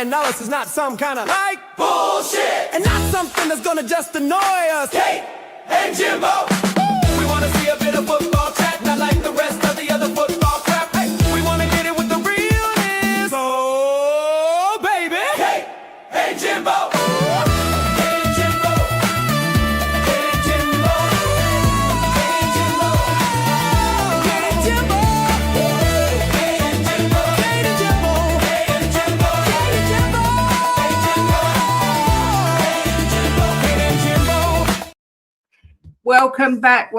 analysis, not some kind of like bullshit, and not something that's gonna just annoy us. Kate and Jimbo, we wanna see a bit of football chat, not like the rest of the other football crap. Hey, we wanna get it with the realness. Oh, baby, Kate and Jimbo. Welcome back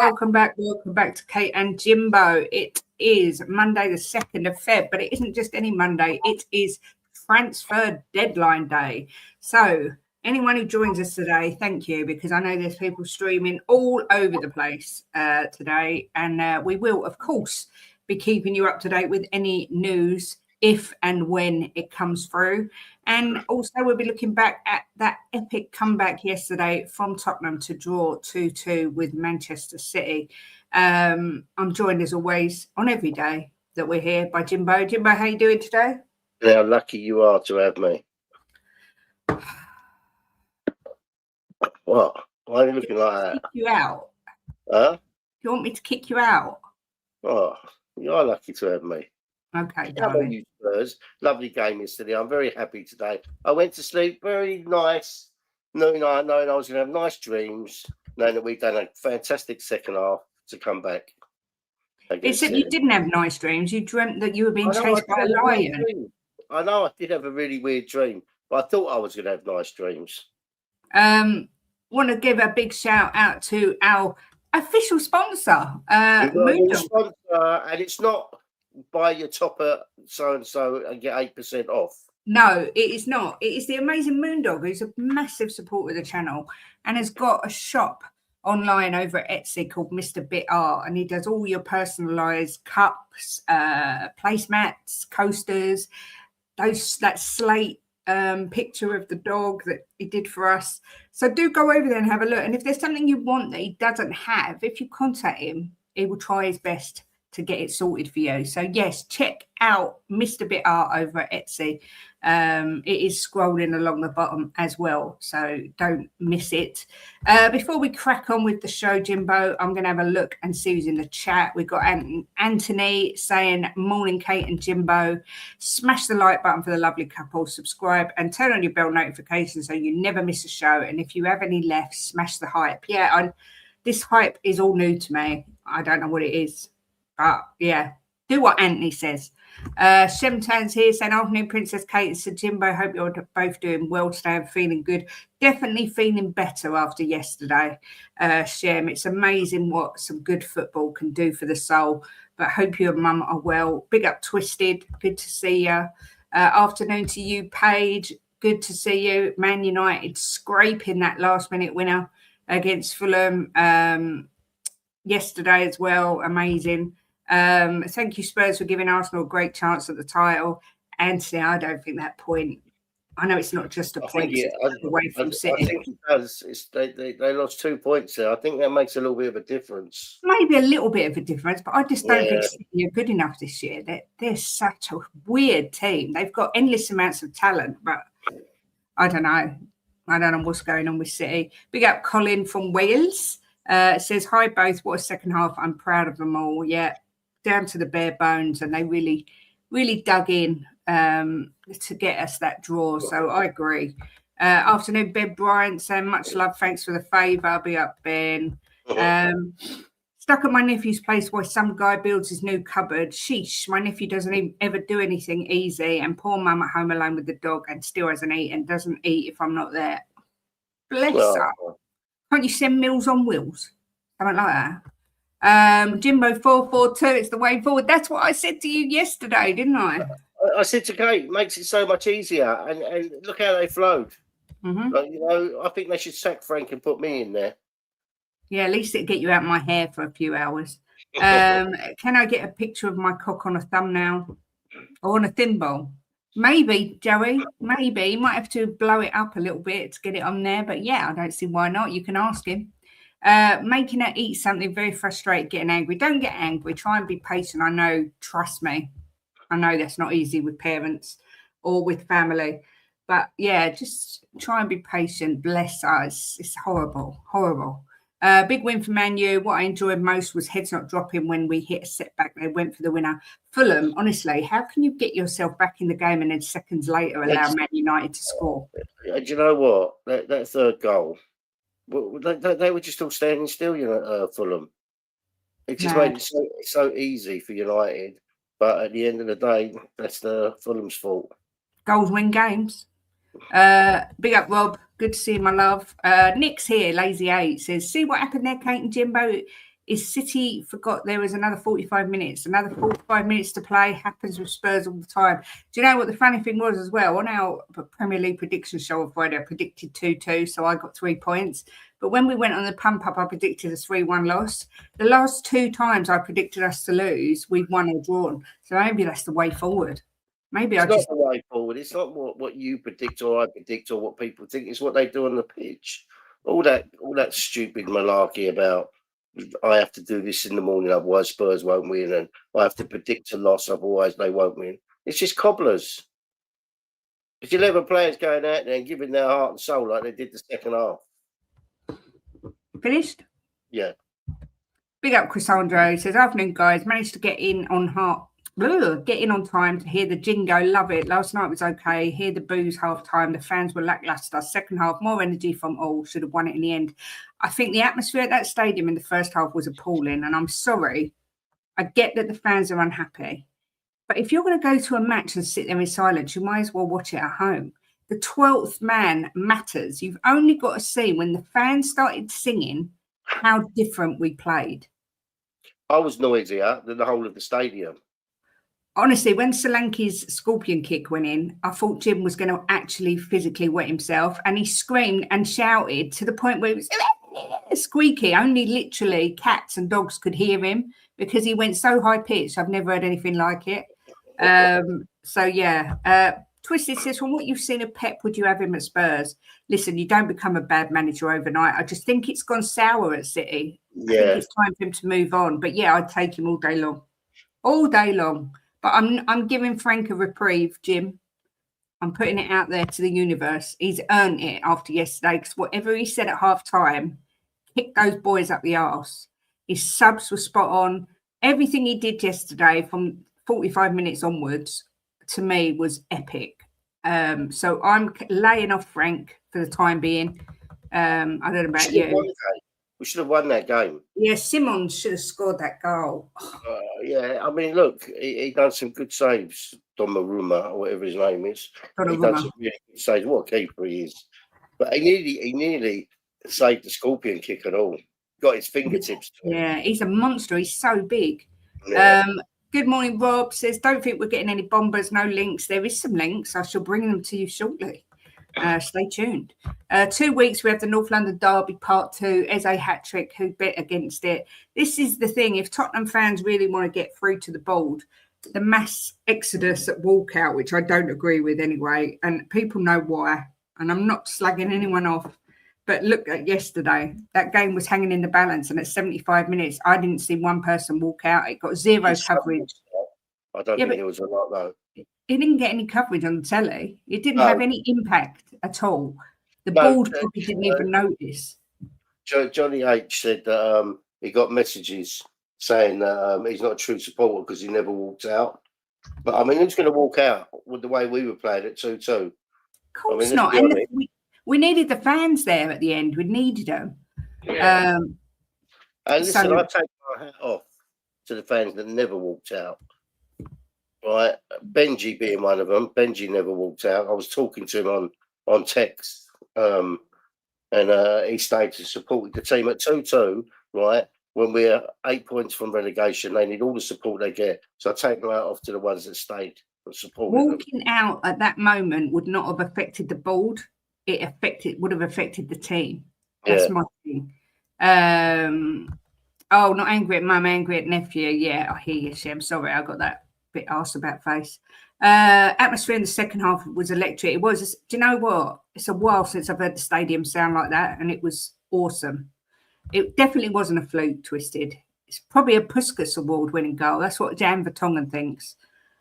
to Kate and Jimbo. It is Monday the 2nd of Feb, but it isn't just any Monday, it is transfer deadline day. So anyone who joins us today, thank you, because I know there's people streaming all over the place today, and we will, of course, be keeping you up to date with any news if and when it comes through. And also we'll be looking back at that epic comeback yesterday from Tottenham to draw 2-2 with Manchester City. I'm joined as always on every day that we're here by Jimbo. Jimbo, how you doing today? How lucky you are to have me. What? Why are you looking like that? Kick you out? Huh? You want me to kick you out? Oh, you are lucky to have me. Okay, How about you, Spurs? Lovely game yesterday. I'm very happy today. I went to sleep very nice, knowing I was going to have nice dreams, knowing that we've done a fantastic second half to come back. Except you didn't have nice dreams. You dreamt that you were being chased by a lion. I know I did have a really weird dream, but I thought I was going to have nice dreams. Want to give a big shout out to our official sponsor, Moondog. And it's not buy your topper so-and-so and get 8% off. No, it is not. It is the amazing Moondog, who's a massive supporter of the channel and has got a shop online over at Etsy called Mr. Bit Art, and he does all your personalised cups, placemats, coasters, that slate picture of the dog that he did for us. So do go over there and have a look. And if there's something you want that he doesn't have, if you contact him, he will try his best to get it sorted for you. So yes, check out Mr. Bit Art over at Etsy. It is scrolling along the bottom as well, so don't miss it. Before we crack on with the show, Jimbo, I'm going to have a look and see who's in the chat. We've got Anthony saying, morning, Kate and Jimbo. Smash the like button for the lovely couple, subscribe and turn on your bell notifications so you never miss a show. And if you have any left, smash the hype. Yeah, this hype is all new to me. I don't know what it is. But yeah, do what Anthony says. Shemtan's here saying, afternoon, Princess Kate and Sir Jimbo. Hope you're both doing well today and feeling good. Definitely feeling better after yesterday, Shem. It's amazing what some good football can do for the soul. But hope you and Mum are well. Big up, Twisted. Good to see you. Afternoon to you, Paige. Good to see you. Man United scraping that last-minute winner against Fulham yesterday as well. Amazing. Thank you, Spurs, for giving Arsenal a great chance at the title. Anthony, I don't think that point. I know it's not just a point away from City. I think it does. They lost 2 points there. I think that makes a little bit of a difference. Maybe a little bit of a difference, but I just don't think City are good enough this year. They're such a weird team. They've got endless amounts of talent, but I don't know. I don't know what's going on with City. Big up Colin from Wales. Says, hi both, what a second half. I'm proud of them all. Yeah, down to the bare bones, and they really, really dug in to get us that draw. So I agree. Afternoon, Ben Bryant saying, much love, thanks for the favour. Be up, Ben. Stuck at my nephew's place where some guy builds his new cupboard. Sheesh, my nephew doesn't ever do anything easy, and poor mum at home alone with the dog and still hasn't eaten, doesn't eat if I'm not there. Bless her. Can't you send Meals on Wheels? Something like that. Jimbo 442, it's the way forward. That's what I said to you yesterday, didn't I? I said to Kate, makes it so much easier. And look how they flowed. Mm-hmm. Like, I think they should sack Frank and put me in there. Yeah, at least it'll get you out of my hair for a few hours. Can I get a picture of my cock on a thumbnail or on a thimble? Maybe, Joey, maybe. You might have to blow it up a little bit to get it on there. But yeah, I don't see why not. You can ask him. Making her eat something, very frustrated, getting angry. Don't get angry. Try and be patient. I know, trust me. I know that's not easy with parents or with family. But yeah, just try and be patient. Bless us. It's horrible, horrible. Big win for Man U. What I enjoyed most was heads not dropping when we hit a setback. They went for the winner. Fulham, honestly, how can you get yourself back in the game and then seconds later allow Man United to score? Do you know what? That third goal, they were just all standing still, Fulham. It just made it so easy for United. But at the end of the day, that's the Fulham's fault. Goals win games. Big up, Rob. Good to see you, my love. Nick's here, Lazy 8, says, see what happened there, Kate and Jimbo? Is City forgot there was another 45 minutes? Another 45 minutes to play. Happens with Spurs all the time. Do you know what the funny thing was as well? On our Premier League prediction show on Friday, I predicted 2-2, so I got 3 points. But when we went on the pump-up, I predicted a 3-1 loss. The last 2 times I predicted us to lose, we've won or drawn. So maybe that's the way forward. Maybe it's not the way forward. It's not what you predict or I predict or what people think. It's what they do on the pitch. All that stupid malarkey about I have to do this in the morning, otherwise Spurs won't win, and I have to predict a loss, otherwise they won't win. It's just cobblers. It's 11 players going out there and giving their heart and soul like they did the second half. Finished? Yeah. Big up, Chrysandro. Says, afternoon, guys. Managed to get in on time to hear the jingo. Love it. Last night was okay. Hear the boos half time. The fans were lackluster. Second half, more energy from all. Should have won it in the end. I think the atmosphere at that stadium in the first half was appalling. And I'm sorry. I get that the fans are unhappy. But if you're going to go to a match and sit there in silence, you might as well watch it at home. The 12th man matters. You've only got to see when the fans started singing how different we played. I was noisier than the whole of the stadium. Honestly, when Solanke's scorpion kick went in, I thought Jim was going to actually physically wet himself, and he screamed and shouted to the point where it was squeaky. Only literally cats and dogs could hear him because he went so high pitched. I've never heard anything like it. So yeah. Twisted says, from what you've seen of Pep, would you have him at Spurs? Listen, you don't become a bad manager overnight. I just think it's gone sour at City. Yeah. I think it's time for him to move on. But yeah, I'd take him all day long. All day long. But I'm giving Frank a reprieve, Jim. I'm putting it out there to the universe. He's earned it after yesterday because whatever he said at half time, kicked those boys up the arse. His subs were spot on. Everything he did yesterday from 45 minutes onwards, to me, was epic. So I'm laying off Frank for the time being. I don't know about you. We should have won that game. Yeah, Simmons should have scored that goal. Yeah, I mean, look, he done some good saves, Donnarumma, or whatever his name is. He done some really good saves. What a keeper he is. But he nearly saved the scorpion kick and all. Got his fingertips to him. Yeah, he's a monster. He's so big. Yeah. Good morning, Rob. Says, don't think we're getting any bombers, no links. There is some links. I shall bring them to you shortly. Stay tuned. 2 weeks, we have the North London Derby Part 2. Eze hat-trick, who bet against it. This is the thing. If Tottenham fans really want to get through to the board, the mass exodus at walkout, which I don't agree with anyway, and people know why, and I'm not slagging anyone off, but look at yesterday. That game was hanging in the balance, and at 75 minutes, I didn't see one person walk out. It got zero coverage. I don't think it was a lot, though. It didn't get any coverage on the telly. It didn't have any impact at all. The board probably didn't even notice. Johnny H said that he got messages saying that he's not a true supporter because he never walked out. But, I mean, who's going to walk out with the way we were playing at 2-2? Of course not. And we needed the fans there at the end. We needed them. Yeah. And listen, I take my hat off to the fans that never walked out. Right, Benji being one of them. Benji never walked out. I was talking to him on text, and he stayed to support the team at 2-2. Right, when we're 8 points from relegation, they need all the support they get. So I take my hat off to the ones that stayed and supported them. Walking out at that moment would not have affected the board. It would have affected the team. That's my thing. Oh, not angry at mum, angry at nephew. Yeah, I hear you, Shem. Sorry, I got that bit arse about face. Atmosphere in the second half was electric. It was. Do you know what? It's a while since I've heard the stadium sound like that, and it was awesome. It definitely wasn't a fluke, Twisted. It's probably a Puskas Award-winning goal. That's what Jan Vertonghen thinks.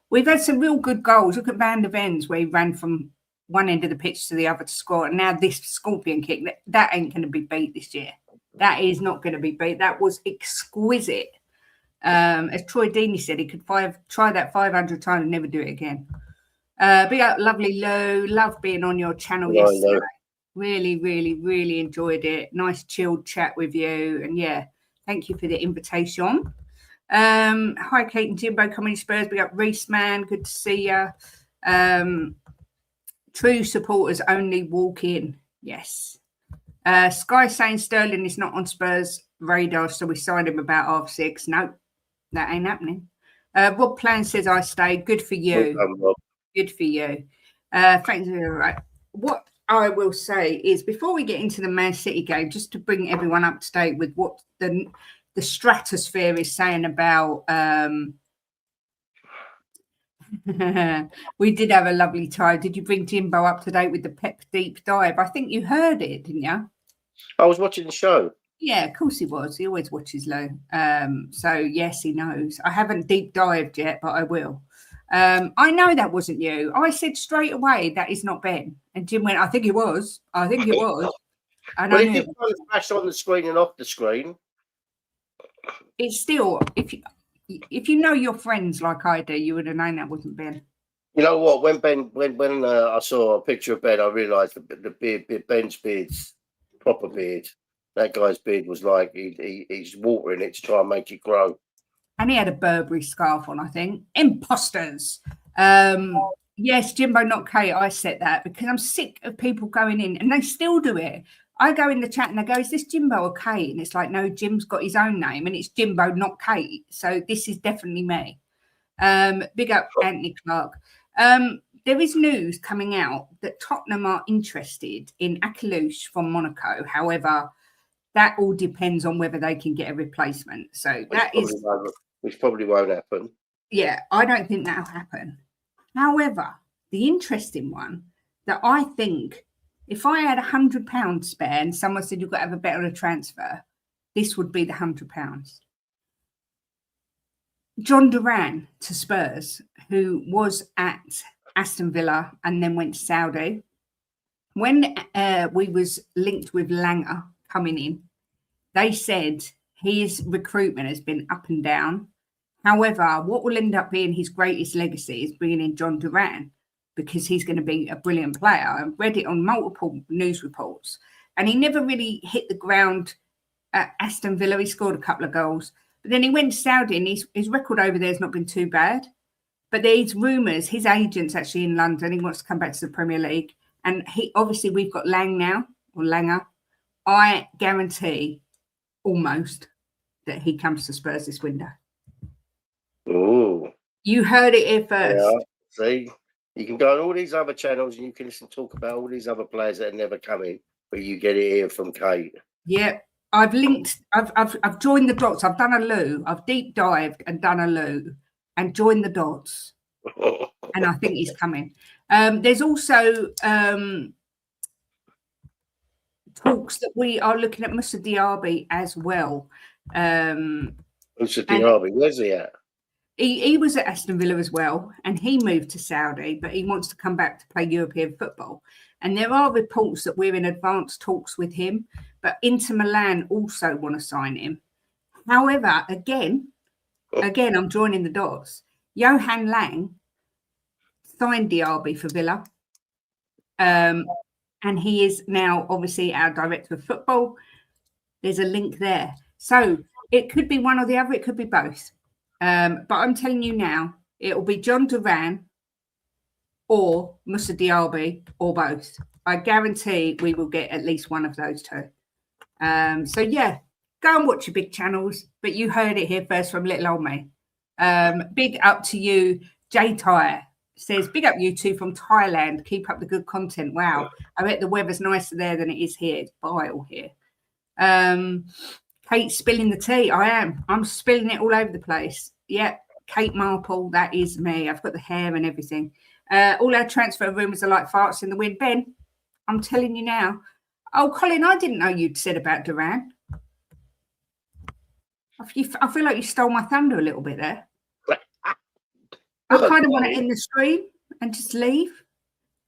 We've had some real good goals. Look at Van der Ven's where he ran from one end of the pitch to the other to score. And now this scorpion kick, that ain't going to be beat this year. That is not going to be beat. That was exquisite. As Troy Deeney said, he could try that 500 times and never do it again. Big up, lovely Lou. Love being on your channel yesterday. Really, really, really enjoyed it. Nice chilled chat with you. And yeah, thank you for the invitation. Hi, Kate and Jimbo, coming Spurs. Big up, Reese, man. Good to see you. True supporters only walk in. Yes. Sky saying Sterling is not on Spurs' radar, so we signed him about half 6. No, that ain't happening. Rob Plan says I stay. Good for you. Good for you. Thanks. Right. What I will say is, before we get into the Man City game, just to bring everyone up to date with what the stratosphere is saying about. We did have a lovely time. Did you bring Jimbo up to date with the Pep deep dive? I think you heard it, didn't you? I was watching the show. Yeah, of course he was. He always watches low. So yes, he knows. I haven't deep dived yet, but I will. I know that wasn't you. I said straight away that is not Ben, and Jim went, "I think it was. I think it was." And well, if you flash on the screen and off the screen, it's still if you know your friends like I do, you would have known that wasn't Ben. You know what? When I saw a picture of Ben, I realised the beard, Ben's beard's proper beard. That guy's beard was like he's watering it to try and make it grow. And he had a Burberry scarf on, I think. Imposters. Yes, Jimbo, not Kate. I said that because I'm sick of people going in, and they still do it. I go in the chat and they go, "Is this Jimbo or Kate?" And it's like, no, Jim's got his own name, and it's Jimbo, not Kate. So this is definitely me. Big up Anthony Clark. There is news coming out that Tottenham are interested in Akalouche from Monaco. However, that all depends on whether they can get a replacement. So which probably won't happen. Yeah, I don't think that'll happen. However, the interesting one that I think, if I had £100 spare and someone said you've got to have a bet on a transfer, this would be the £100. John Duran to Spurs, who was at Aston Villa and then went to Saudi. When we was linked with Langer coming in, they said his recruitment has been up and down. However, what will end up being his greatest legacy is bringing in John Duran, because he's going to be a brilliant player. I've read it on multiple news reports, and he never really hit the ground at Aston Villa. He scored a couple of goals, but then he went to Saudi, and his record over there has not been too bad. But there's rumours, his agent's actually in London. He wants to come back to the Premier League. And we've got Lang now, or Langer. I guarantee almost that he comes to Spurs this window. Oh. You heard it here first. Yeah, see, you can go on all these other channels and you can listen to talk about all these other players that are never coming, but you get it here from Kate. Yeah, I've joined the dots. I've done a loo. I've deep dived and done a loo and joined the dots. And I think he's coming. There's also talks that we are looking at Moussa Diaby as well. Moussa Diaby, where's he at? He was at Aston Villa as well, and he moved to Saudi, but he wants to come back to play European football. And there are reports that we're in advanced talks with him, but Inter Milan also want to sign him. However, again, I'm joining the dots. Johan Lang signed Diaby for Villa, and he is now obviously our director of football. There's a link there. So it could be one or the other. It could be both. But I'm telling you now, it will be John Duran or Moussa Diaby or both. I guarantee we will get at least one of those two. So, yeah, go and watch your big channels. But you heard it here first from little old me. Big up to you. J Ty says, big up you two from Thailand. Keep up the good content. Wow. I bet the weather's nicer there than it is here. It's vile here. Kate spilling the tea. I am. I'm spilling it all over the place. Yeah, Kate Marple, that is me. I've got the hair and everything. All our transfer rumours are like farts in the wind. Ben, I'm telling you now. Oh, Colin, I didn't know you'd said about Duran. I feel like you stole my thunder a little bit there. I kind of want to end the stream and just leave.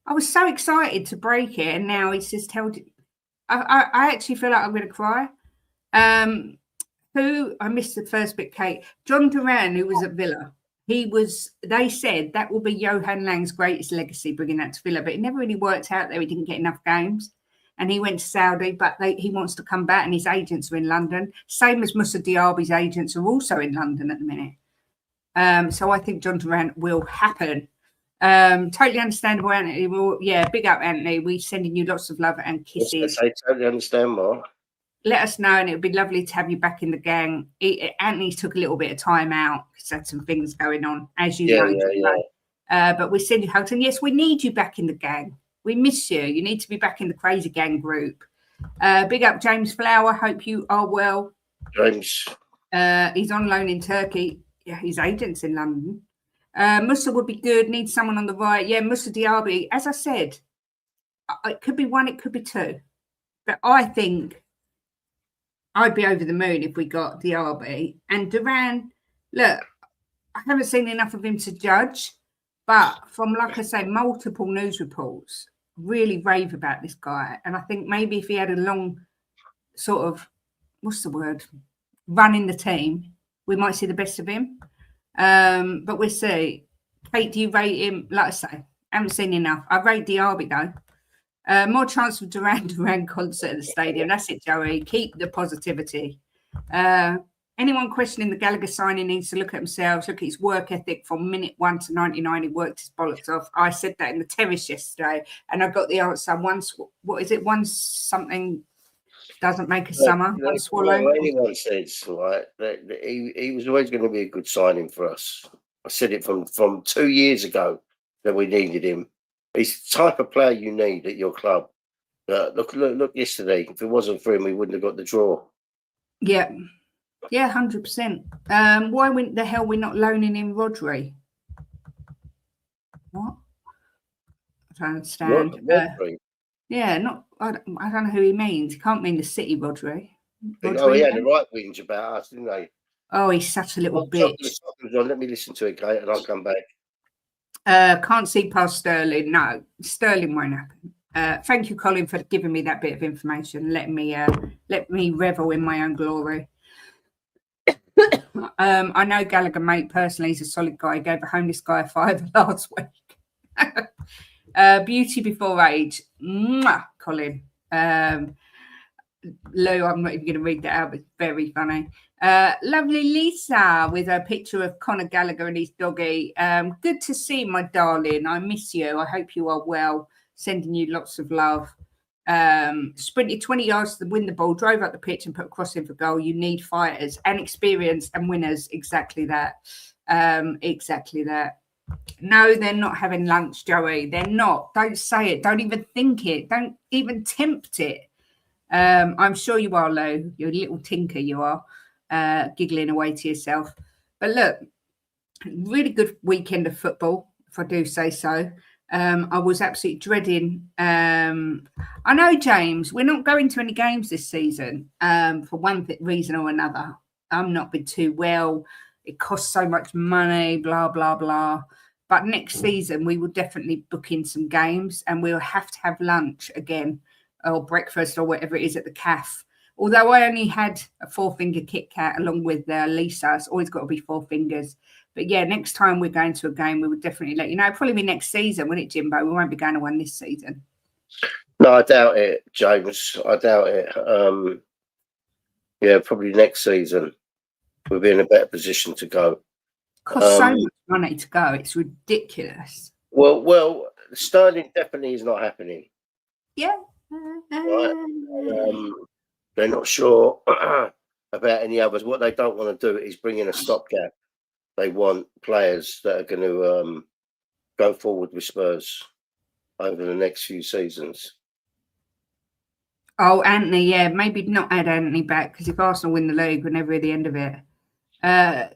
I was so excited to break it, and now he's just told. I actually feel like I'm going to cry. Who I missed the first bit, Kate. John Duran, who was at Villa. They said that will be Johan Lang's greatest legacy, bringing that to Villa, but it never really worked out there. He didn't get enough games. And he went to Saudi, but he wants to come back, and his agents are in London. Same as Moussa Diaby's agents are also in London at the minute. So I think John Durant will happen. Totally understandable, Anthony. Well, yeah, big up, Anthony. We're sending you lots of love and kisses. I totally understand, Mark. Let us know, and it would be lovely to have you back in the gang. Anthony's took a little bit of time out because had some things going on, as you know. But we're sending you hugs, and yes, we need you back in the gang. We miss you. You need to be back in the crazy gang group. Big up, James Flower. Hope you are well. James. He's on loan in Turkey. Yeah, his agent's in London. Moussa would be good. Need someone on the right. Yeah, Moussa Diaby. As I said, it could be one, it could be two. But I think I'd be over the moon if we got Diaby. And Duran, look, I haven't seen enough of him to judge. But from, like I say, multiple news reports, really rave about this guy. And I think maybe if he had a long sort of, run in the team, we might see the best of him. But we'll see. Kate, do you rate him? Like I say, I haven't seen enough. I rate Diaby though. More chance for Duran concert at the stadium. That's it, Joey. Keep the positivity. Anyone questioning the Gallagher signing needs to look at themselves, look at his work ethic from minute 1 to 99. He worked his bollocks off. I said that in the terrace yesterday, and I got the answer. Once something doesn't make a summer, one swallow. Anyone says, right, that he was always going to be a good signing for us. I said it from 2 years ago that we needed him. He's the type of player you need at your club. Look yesterday. If it wasn't for him, we wouldn't have got the draw. Yeah. Yeah, 100%. Why the hell we're not loaning in Rodri? What? I don't understand. Rodri? Yeah, I don't know who he means. He can't mean the city Rodri. Oh, he had the right whinge about us, didn't they? Oh, he's such a little bitch. Let me listen to it, Kate, and I'll come back. Can't see past Sterling. No, Sterling won't happen. Thank you, Colin, for giving me that bit of information. Let me revel in my own glory. I know Gallagher, mate, personally. He's a solid guy. He gave a homeless guy a $5 last week. Beauty before age. Mwah, Colin. Lou, I'm not even going to read that out, but it's very funny. Lovely Lisa with a picture of Conor Gallagher and his doggy. Good to see, my darling. I miss you. I hope you are well. Sending you lots of love. Sprinted 20 yards to win the ball, drove up the pitch and put a cross in for goal. You need fighters and experience and winners. Exactly that. Exactly that. No, they're not having lunch, Joey. They're not. Don't say it. Don't even think it. Don't even tempt it. I'm sure you are, Lou. You're a little tinker, you are, giggling away to yourself. But look, really good weekend of football, if I do say so. I was absolutely dreading. I know, James, we're not going to any games this season for one reason or another. I'm not been too well. It costs so much money, blah, blah, blah. But next season, we will definitely book in some games and we'll have to have lunch again or breakfast or whatever it is at the CAF. Although I only had a 4-finger Kit Kat along with Lisa, it's always got to be 4 fingers. But yeah, next time we're going to a game, we would definitely let you know. It'll probably be next season, won't it, Jimbo? We won't be going to one this season. No, I doubt it, James. I doubt it. Yeah, probably next season we'll be in a better position to go. Costs so much money to go. It's ridiculous. Well, Sterling definitely is not happening. Yeah. Right? They're not sure about any others. What they don't want to do is bring in a stopgap. They want players that are going to go forward with Spurs over the next few seasons. Oh, Anthony, yeah, maybe not add Anthony back because if Arsenal win the league, we're never at the end of it.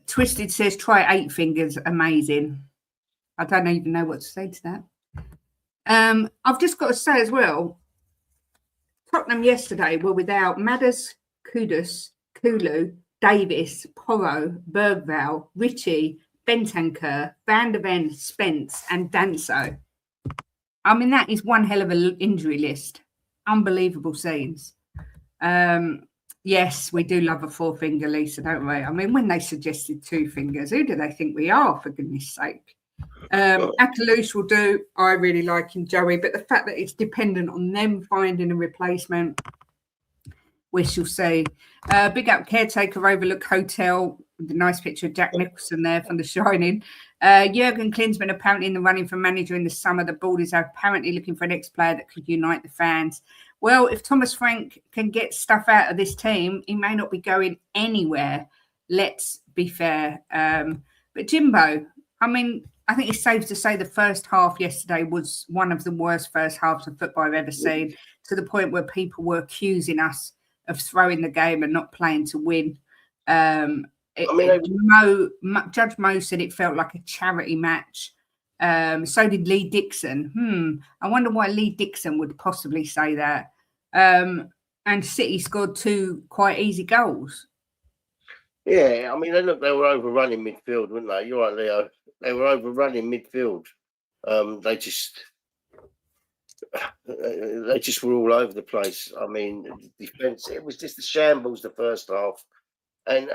Twisted says, try 8 fingers. Amazing. I don't even know what to say to that. I've just got to say as well, Tottenham yesterday were without Madders, Kudus, Kulu, Davis, Porro, Bergvall, Ritchie, Bentancur, Van der Ven, Spence and Danso. I mean, that is one hell of an injury list. Unbelievable scenes. Yes, we do love a four-finger, Lisa, don't we? I mean, when they suggested two fingers, who do they think we are, for goodness sake? Akalouche will do. I really like him, Joey, but the fact that it's dependent on them finding a replacement, we shall see. Big up Caretaker Overlook Hotel, with a nice picture of Jack Nicholson there from The Shining. Jurgen Klinsmann apparently in the running for manager in the summer. The board is apparently looking for an ex-player that could unite the fans. Well, if Thomas Frank can get stuff out of this team, he may not be going anywhere. Let's be fair. But Jimbo, I mean, I think it's safe to say the first half yesterday was one of the worst first halves of football I've ever seen, to the point where people were accusing us of throwing the game and not playing to win. Judge Mo said it felt like a charity match. So did Lee Dixon. I wonder why Lee Dixon would possibly say that. And City scored two quite easy goals. Yeah, I mean, they were overrunning midfield, weren't they? You're right, Leo. They were overrunning midfield. They just were all over the place. I mean, defense, it was just a shambles the first half. And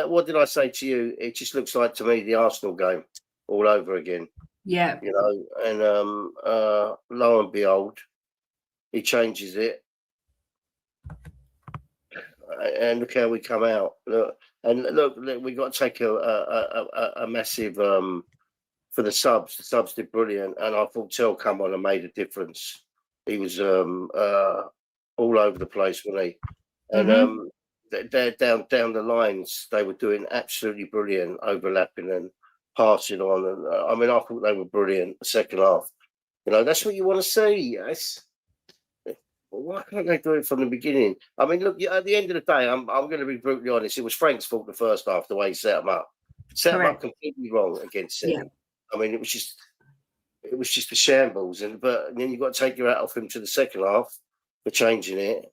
what did I say to you? It just looks like to me the Arsenal game all over again. Yeah. You know, and lo and behold, he changes it. And look how we come out. Look, we got to take a massive for the subs. The subs did brilliant, and I thought Tell come on and made a difference. He was all over the place, wasn't he? And they're down the lines, they were doing absolutely brilliant, overlapping and passing on. And I mean, I thought they were brilliant the second half. You know, that's what you want to see. Why can't they do it from the beginning? I mean, look, at the end of the day, I'm going to be brutally honest. It was Frank's fault the first half, the way he set them up. Set them up completely wrong against City. Yeah. I mean, it was just a shambles. But then you've got to take your hat off him to the second half for changing it.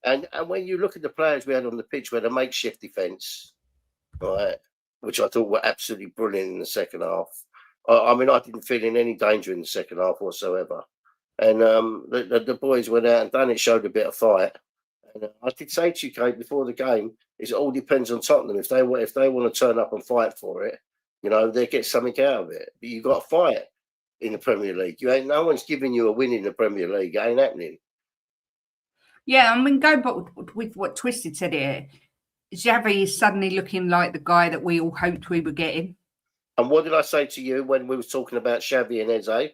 And when you look at the players we had on the pitch, we had a makeshift defence, right, which I thought were absolutely brilliant in the second half. I mean, I didn't feel in any danger in the second half whatsoever. And the boys went out and done it, showed a bit of fight. And I did say to you, Kate, before the game, it all depends on Tottenham. If they want to turn up and fight for it, you know, they get something out of it. But you've got to fight in the Premier League. No one's giving you a win in the Premier League. It ain't happening. Yeah, I mean, go back with what Twisted said here. Xavi is suddenly looking like the guy that we all hoped we were getting. And what did I say to you when we were talking about Xavi and Eze?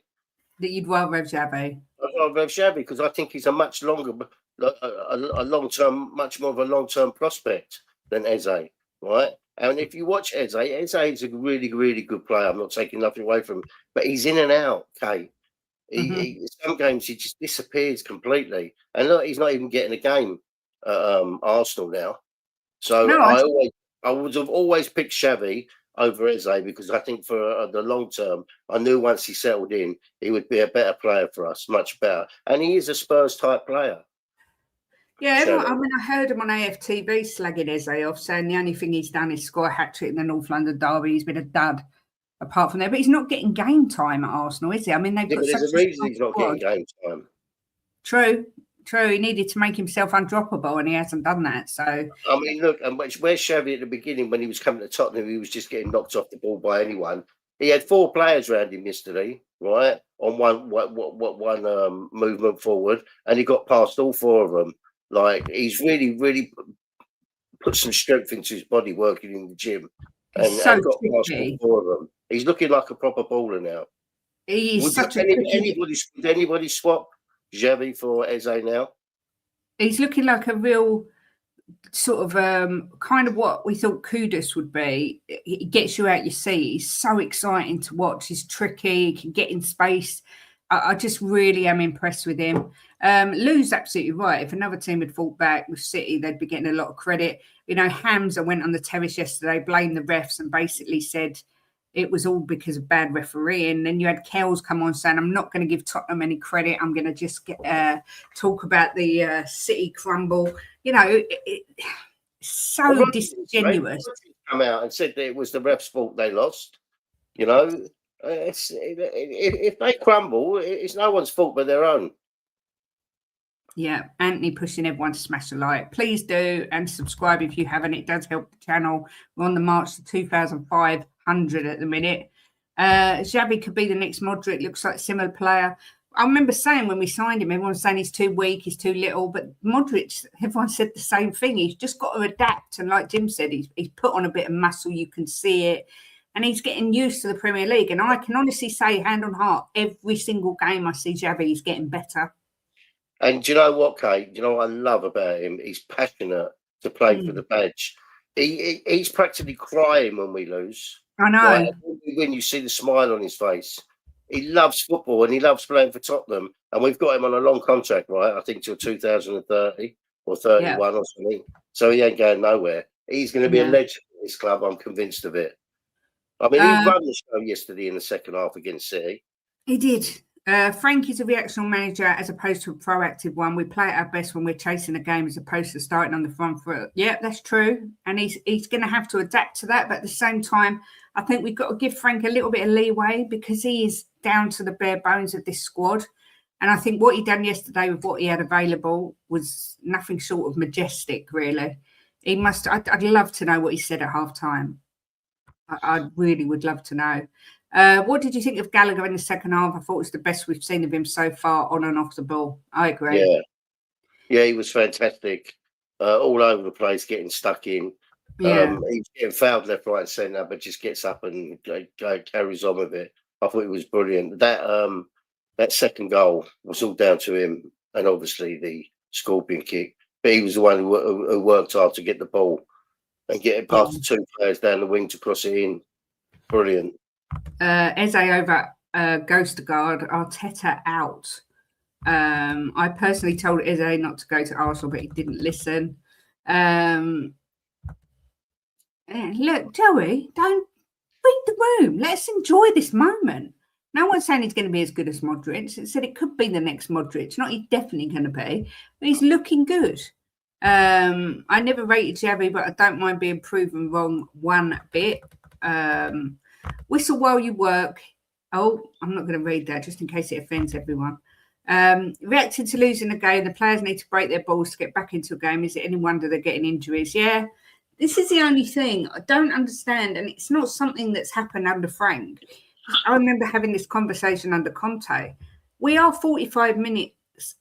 That you'd rather have Xavi. I'd rather have Xavi because I think he's a much longer, a long-term, much more of a long-term prospect than Eze, right? And if you watch Eze is a really, really good player. I'm not taking nothing away from him, but he's in and out, Kate. Some games he just disappears completely. And look, he's not even getting a game at Arsenal now. So no, I would have always picked Xavi over Eze because I think for the long term, I knew once he settled in, he would be a better player for us, much better. And he is a Spurs type player. Yeah, I mean, I heard him on AFTV slagging Eze off, saying the only thing he's done is score a hat-trick in the North London derby. He's been a dud apart from that. But he's not getting game time at Arsenal, is he? I mean, they've got there's a reason he's not getting game time. True. He needed to make himself undroppable, and he hasn't done that. So I mean, look, and where's Xavi at the beginning when he was coming to Tottenham? He was just getting knocked off the ball by anyone. He had 4 players around him yesterday, right, on one movement forward, and he got past all 4 of them. Like he's really put some strength into his body working in the gym, and got past all 4 of them. He's looking like a proper baller now. He's Would anybody swap Xavi for Eze now? He's looking like a real sort of kind of what we thought Kudus would be. He gets you out your seat. He's so exciting to watch. He's tricky. He can get in space. I just really am impressed with him. Lou's absolutely right. If another team had fought back with City, they'd be getting a lot of credit. You know, Hamza went on the terrace yesterday, blamed the refs and basically said it was all because of bad refereeing. Then you had Kells come on saying, I'm not going to give Tottenham any credit. I'm going to just talk about the City crumble. You know, so disingenuous. Come out and said that it was the refs' fault they lost. You know, If they crumble, it's no one's fault but their own. Yeah, Anthony pushing everyone to smash a like. Please do, and subscribe if you haven't. It does help the channel. We're on the march to 2,500 at the minute. Xavi could be the next Modric. Looks like a similar player. I remember saying when we signed him, everyone was saying he's too weak, he's too little. But Modric, everyone said the same thing. He's just got to adapt. And like Jim said, he's put on a bit of muscle. You can see it. And he's getting used to the Premier League. And I can honestly say, hand on heart, every single game I see Xavi, he's getting better. And do you know what, Kate? Do you know what I love about him? He's passionate to play for the badge. He's practically crying when we lose. I know. Right? When you see the smile on his face. He loves football and he loves playing for Tottenham. And we've got him on a long contract, right? I think till 2030 or 31 or something. So he ain't going nowhere. He's going to be a legend in this club. I'm convinced of it. I mean, he run the show yesterday in the second half against City. He did. Frankie's a reactional manager as opposed to a proactive one. We play at our best when we're chasing a game as opposed to starting on the front foot. Yeah, that's true. And he's going to have to adapt to that. But at the same time, I think we've got to give Frank a little bit of leeway because he is down to the bare bones of this squad. And I think what he done yesterday with what he had available was nothing short of majestic, really. He must. I'd love to know what he said at halftime. I really would love to know. What did you think of Gallagher in the second half? I thought it was the best we've seen of him so far on and off the ball. I agree. Yeah, he was fantastic. All over the place, getting stuck in. He's getting fouled left, right, and centre, but just gets up and carries on with it. I thought it was brilliant. That second goal was all down to him, and obviously the scorpion kick. But he was the one who worked hard to get the ball and get it past the two players down the wing to cross it in. Brilliant. Eze over Ghost Guard, Arteta out. I personally told Eze not to go to Arsenal, but he didn't listen. Look, Joey, don't read the room. Let's enjoy this moment. No one's saying he's going to be as good as Modric. It said it could be the next Modric. Not he's definitely going to be, but he's looking good. I never rated Xavi, but I don't mind being proven wrong one bit. Whistle while you work. Oh, I'm not going to read that just in case it offends everyone. Reacting to losing the game, the players need to break their balls to get back into a game. Is it any wonder they're getting injuries? Yeah, this is the only thing I don't understand, and it's not something that's happened under Frank. I remember having this conversation under Conte. We are 45 minutes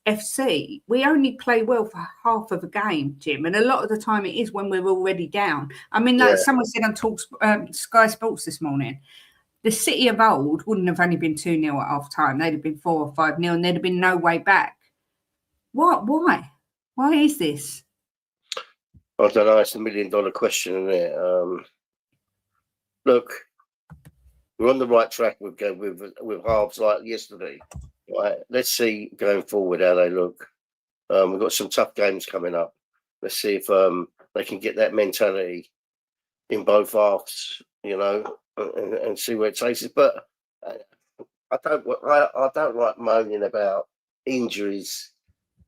FC. We only play well for half of a game, Jim, and a lot of the time it is when we're already down. I mean, like someone said on Sky Sports this morning, the City of old wouldn't have only been 2-0 at half time. They'd have been 4 or 5-0 and there'd have been no way back. What? Why? Why is this? I don't know. It's $1 million question, isn't it? Look, we're on the right track with halves like yesterday. Right. Let's see going forward how they look. We've got some tough games coming up. Let's see if they can get that mentality in both halves, you know, and see where it takes us. But I don't like moaning about injuries,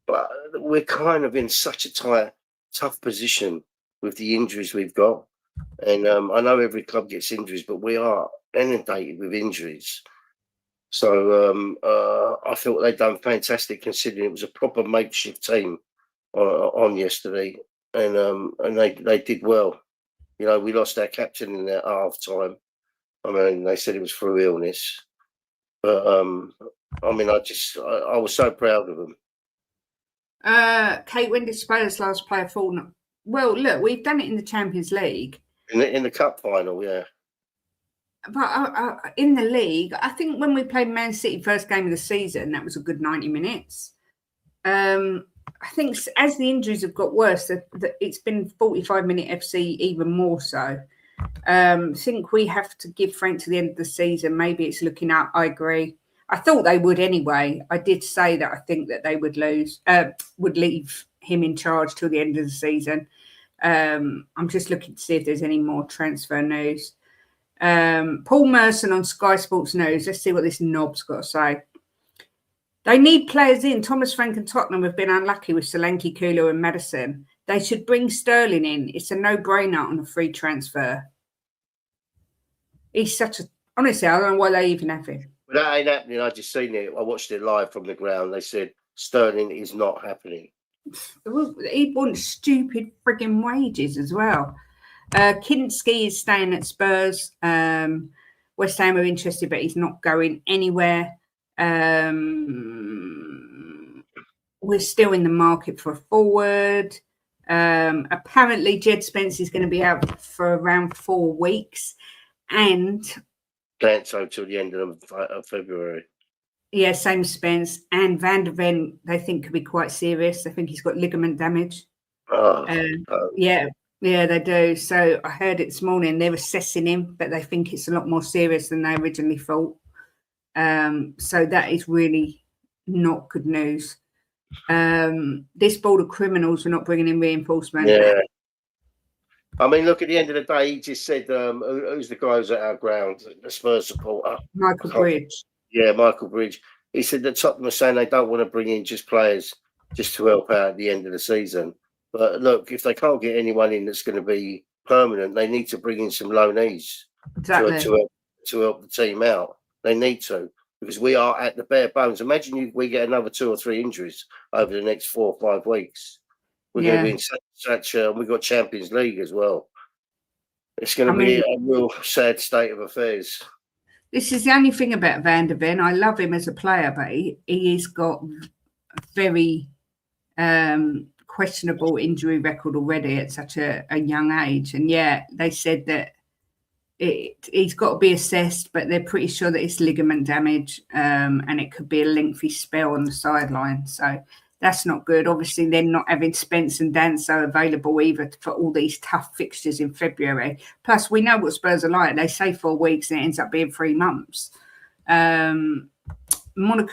but we're kind of in such a tough position with the injuries we've got. And I know every club gets injuries, but we are inundated with injuries. So I thought they'd done fantastic considering it was a proper makeshift team on yesterday, and they did well. You know, we lost our captain in that half time. I mean, they said it was through illness, but I mean, I was so proud of them. Kate, when did Spurs last play a full? Well, look, we've done it in the Champions League. In the cup final, yeah. But in the league, I think when we played Man City first game of the season, that was a good 90 minutes. I think as the injuries have got worse, it's been 45-minute FC even more so. I think we have to give Frank to the end of the season. Maybe it's looking up. I agree. I thought they would anyway. I did say that I think that they would leave him in charge till the end of the season. I'm just looking to see if there's any more transfer news. Paul Merson on Sky Sports News. Let's see what this knob's got to say. They need players in. Thomas Frank and Tottenham have been unlucky with Solanke, Kulu and Madison. They should bring Sterling in. It's a no-brainer on a free transfer. He's such a Honestly, I don't know why they even have him. But that ain't happening. I just seen it. I watched it live from the ground. They said Sterling is not happening. Well, he wants stupid frigging wages as well. Kinski is staying at Spurs. West Ham are interested, but he's not going anywhere. We're still in the market for a forward. Apparently, Jed Spence is going to be out for around 4 weeks. And Can't till the end of February. yeah, same Spence. And Van der Ven, they think could be quite serious. I think he's got ligament damage. Yeah, they do. So I heard it this morning. They're assessing him, but they think it's a lot more serious than they originally thought. So that is really not good news. This board of criminals are not bringing in reinforcement. Yeah. I mean, look, at the end of the day, he just said, who's the guy who's at our ground? The Spurs supporter. Michael Bridge. Yeah, Michael Bridge. He said that Tottenham are saying they don't want to bring in just players just to help out at the end of the season. But look, if they can't get anyone in that's going to be permanent, they need to bring in some loanees to help the team out. They need to, because we are at the bare bones. Imagine we get another 2 or 3 injuries over the next 4 or 5 weeks. We're going to be in such we've got Champions League as well. It's going to be a real sad state of affairs. This is the only thing about Van der Ven. I love him as a player, but he's got a very questionable injury record already at such a young age. And yeah, they said that he's got to be assessed, but they're pretty sure that it's ligament damage, and it could be a lengthy spell on the sideline. So that's not good. Obviously, they're not having Spence and Danso available either for all these tough fixtures in February. Plus, we know what Spurs are like. They say 4 weeks and it ends up being 3 months. Monaco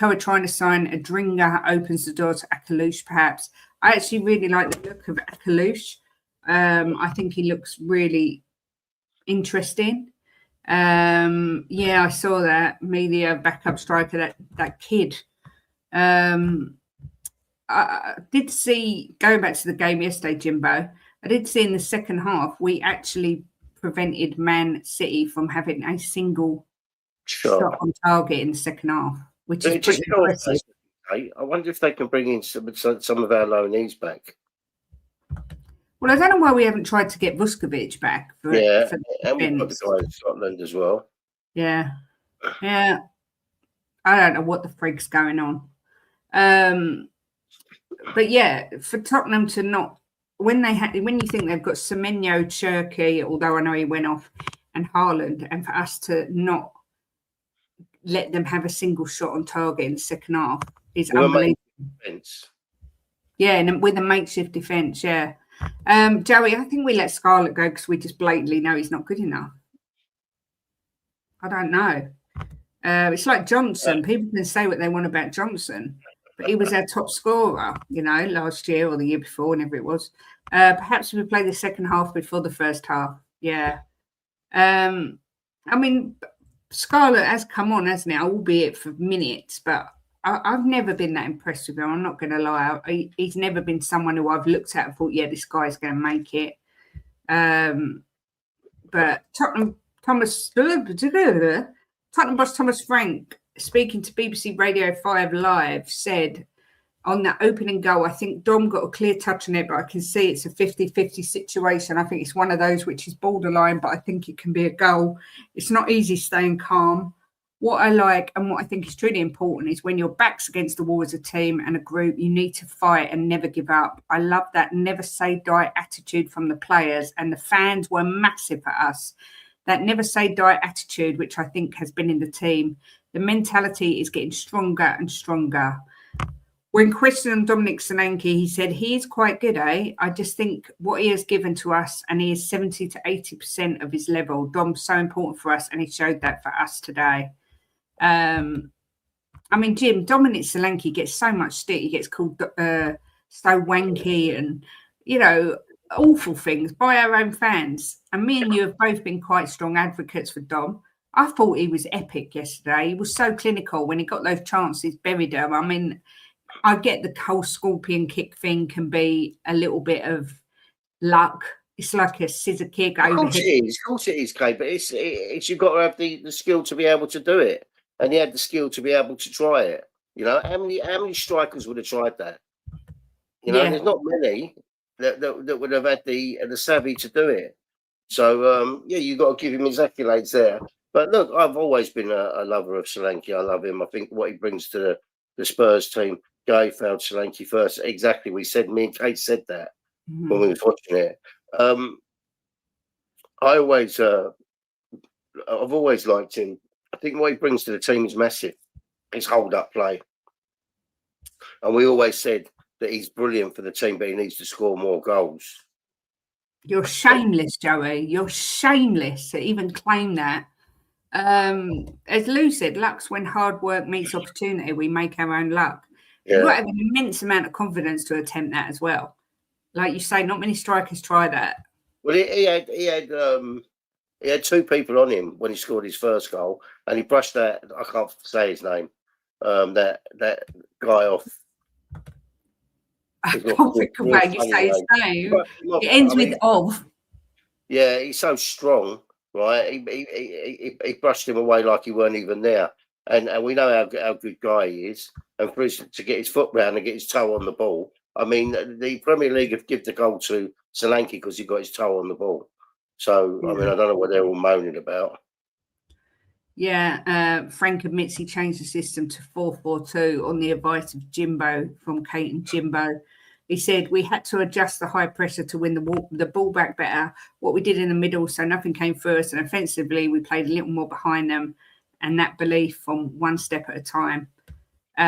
are trying to sign a Dringer, opens the door to Akalouche, perhaps. I actually really like the look of Akalouche. I think he looks really interesting. Yeah, I saw that. Media backup striker, that kid. I did see, going back to the game yesterday, Jimbo, I did see in the second half, we actually prevented Man City from having a single shot on target in the second half, which is pretty impressive. I wonder if they can bring in some of our loanees back. Well, I don't know why we haven't tried to get Vuskovic back. And we've got the guy in Scotland as well. Yeah. I don't know what the frig's going on. But yeah, for Tottenham to not, when you think they've got Semenyo, Cherky, although I know he went off, and Haaland, and for us to not let them have a single shot on target in the second half is unbelievable. Yeah, and with a makeshift defence, yeah. Joey, I think we let Scarlett go because we just blatantly know he's not good enough. I don't know. It's like Johnson. People can say what they want about Johnson, but he was our top scorer, last year or the year before, whenever it was. Perhaps we play the second half before the first half. Yeah. I mean, Scarlett has come on, hasn't it? Albeit for minutes, but I've never been that impressed with him. I'm not going to lie. He's never been someone who I've looked at and thought, yeah, this guy's going to make it. But Tottenham boss Thomas Frank, speaking to BBC Radio 5 Live, said on that opening goal, I think Dom got a clear touch on it, but I can see it's a 50-50 situation. I think it's one of those which is borderline, but I think it can be a goal. It's not easy staying calm. What I like and what I think is truly important is when your back's against the wall as a team and a group, you need to fight and never give up. I love that never say die attitude from the players, and the fans were massive for us. That never say die attitude, which I think has been in the team. The mentality is getting stronger and stronger. When questioned on Dominic Solanke, he said, he is quite good, eh? I just think what he has given to us, and he is 70 to 80% of his level. Dom's so important for us, and he showed that for us today. I mean, Jim, Dominic Solanke gets so much stick. He gets called so wanky and, awful things by our own fans. And me and you have both been quite strong advocates for Dom. I thought he was epic yesterday. He was so clinical when he got those chances, buried them. I mean, I get the whole scorpion kick thing can be a little bit of luck, It's like a scissor kick Of overhead. course it is, Kate. But it's you've got to have the skill to be able to do it, and he had the skill to be able to try it. You know, how many strikers would have tried that? You know, Yeah. there's not many that would have had the savvy to do it. So yeah, you got to give him his accolades there. But look, I've always been a lover of Solanke. I love him. I think what he brings to the Spurs team. Guy found Solanke first. Exactly, me and Kate said that when we was watching it. I've always liked him. I think what he brings to the team is massive. His hold-up play, and we always said that he's brilliant for the team, but he needs to score more goals. You're shameless, Joey. You're shameless to even claim that. As Lou said, luck's when hard work meets opportunity. We make our own luck. You've got to have an immense amount of confidence to attempt that as well. Like you say, not many strikers try that. Well, he had two people on him when he scored his first goal, and he brushed that. I can't say his name. That guy off. I can't think of how you say his name. It ends with "of." Yeah, he's so strong, right? He brushed him away like he weren't even there, and we know how good guy he is. And for him to get his foot round and get his toe on the ball, I mean, the Premier League have given the goal to Solanke because he got his toe on the ball. So I mean, I don't know what they're all moaning about. Yeah, Frank admits he changed the system to 4-4-2 on the advice of Jimbo from Kate and Jimbo. He said, we had to adjust the high pressure to win the ball back better, what we did in the middle, so nothing came first. And offensively, we played a little more behind them, and that belief from one step at a time. He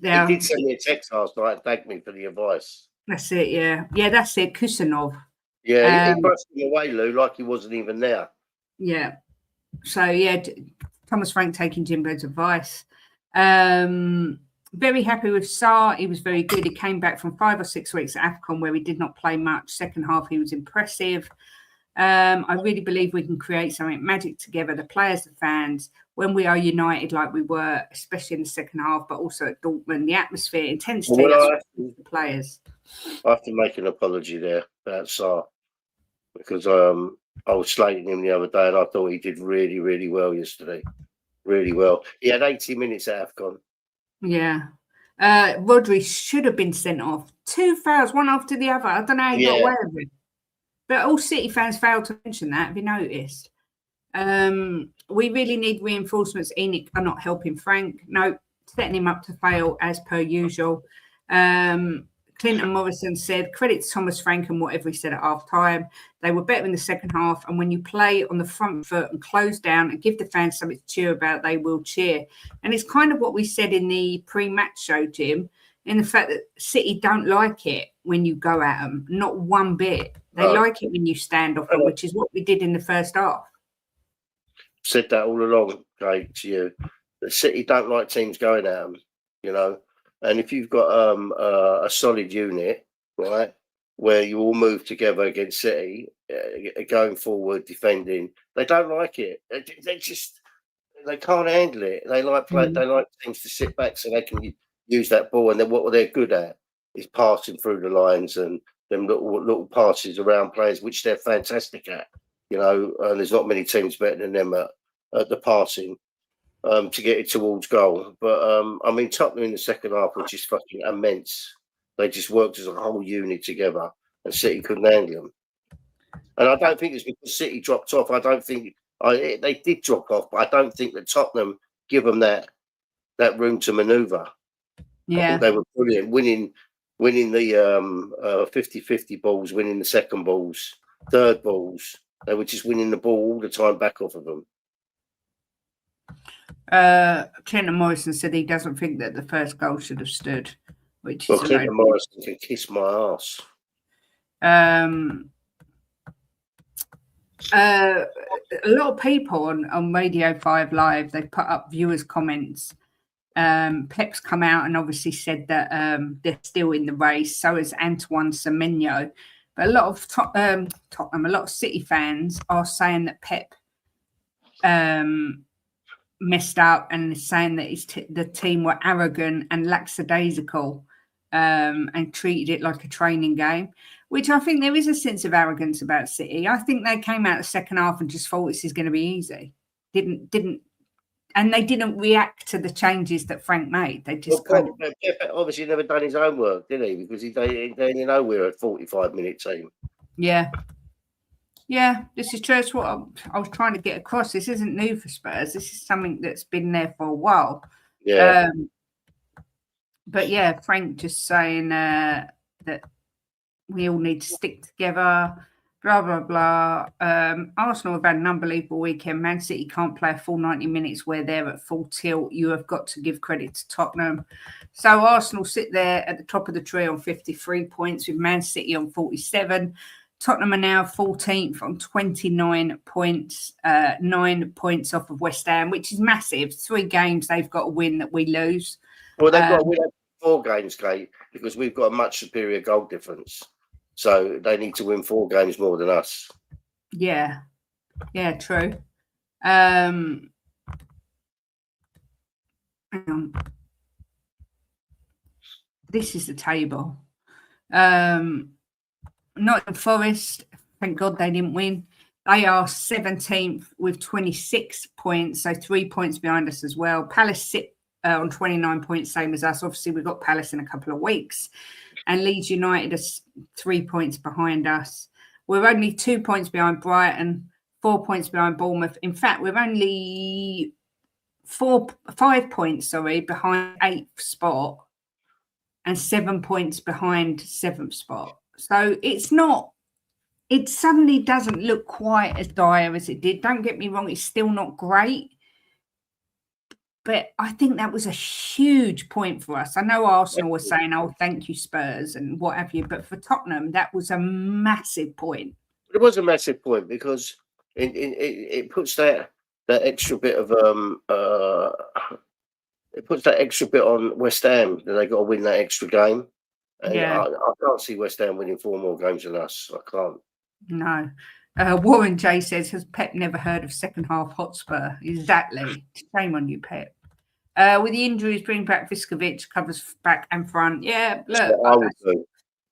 did send me a text last night and thanked me for the advice. That's it, yeah. Yeah, that's it, Kusanov. Yeah, he brushed him away, Lou, like he wasn't even there. Yeah. So, yeah, Thomas Frank taking Jimbo's advice. Very happy with Sarr. He was very good. He came back from 5 or 6 weeks at AFCON where he did not play much. Second half, he was impressive. I really believe we can create something magic together, the players, the fans, when we are united like we were, especially in the second half, but also at Dortmund, the atmosphere, intensity, the players. I have to make an apology there about Sarr because I was slating him the other day and I thought he did really, really well yesterday. Really well. He had 80 minutes at AFCON. Yeah. Rodri should have been sent off. 2 fouls, one after the other. I don't know how he got away with it. But all City fans failed to mention that. Have you noticed? We really need reinforcements. ENIC are not helping Frank. No, setting him up to fail as per usual. Clinton Morrison said, credit to Thomas Frank and whatever he said at half-time. They were better in the second half. And when you play on the front foot and close down and give the fans something to cheer about, they will cheer. And it's kind of what we said in the pre-match show, Jim, in the fact that City don't like it when you go at them. Not one bit. They like it when you stand off them, which is what we did in the first half. Said that all along, Kate, to you. The City don't like teams going at them, you know. And if you've got a solid unit, right, where you all move together against City, going forward, defending, they don't like it. They can't handle it. They like They like teams to sit back so they can use that ball. And then what they're good at is passing through the lines and them little passes around players, which they're fantastic at. You know, and there's not many teams better than them at the passing. To get it towards goal. But I mean, Tottenham in the second half was just fucking immense. They just worked as a whole unit together and City couldn't handle them. And I don't think it's because City dropped off. I don't think they did drop off, but I don't think that Tottenham give them that room to manoeuvre. Yeah. I think they were brilliant, winning the 50-50 balls, winning the second balls, third balls. They were just winning the ball all the time back off of them. Clinton Morrison said he doesn't think that the first goal should have stood, which is Clinton Morrison can kiss my ass. A lot of people on Radio 5 Live, they put up viewers' comments. Pep's come out and obviously said that they're still in the race. So is Antoine Semenyo. But a lot of Tottenham, a lot of City fans are saying that Pep messed up and saying that the team were arrogant and lackadaisical and treated it like a training game. Which I think there is a sense of arrogance about City. I think they came out the second half and just thought this is going to be easy. And they didn't react to the changes that Frank made. They just Pep obviously never done his own work, did he? Because he didn't know we're a 45-minute team. Yeah. Yeah, this is true. It's what I was trying to get across. This isn't new for Spurs. This is something that's been there for a while. Yeah. But yeah, Frank just saying that we all need to stick together, blah, blah, blah. Arsenal have had an unbelievable weekend. Man City can't play a full 90 minutes where they're at full tilt. You have got to give credit to Tottenham. So Arsenal sit there at the top of the tree on 53 points with Man City on 47. Tottenham are now 14th on 29 points, 9 points off of West Ham, which is massive. 3 games they've got to win that we lose. Well, they've got to win 4 games, Kate, because we've got a much superior goal difference. So they need to win 4 games more than us. Yeah. Yeah, true. Hang on. This is the table. Nottingham Forest, thank God they didn't win. They are 17th with 26 points, so 3 points behind us as well. Palace sit on 29 points, same as us. Obviously, we've got Palace in a couple of weeks. And Leeds United are 3 points behind us. We're only 2 points behind Brighton, 4 points behind Bournemouth. In fact, we're only 5 points, behind 8th spot and 7 points behind 7th spot. So it suddenly doesn't look quite as dire as it did. Don't get me wrong, it's still not great. But I think that was a huge point for us. I know Arsenal was saying, oh, thank you, Spurs, and what have you. But for Tottenham, that was a massive point. It was a massive point because it puts that extra bit of it puts that extra bit on West Ham that they got to win that extra game. And Yeah. I can't see West Ham winning 4 more games than us. I can't. No. Warren J says, has Pep never heard of second half Hotspur? Exactly. Shame on you, Pep. With the injuries, bring back Viskovic, covers back and front. Yeah, look,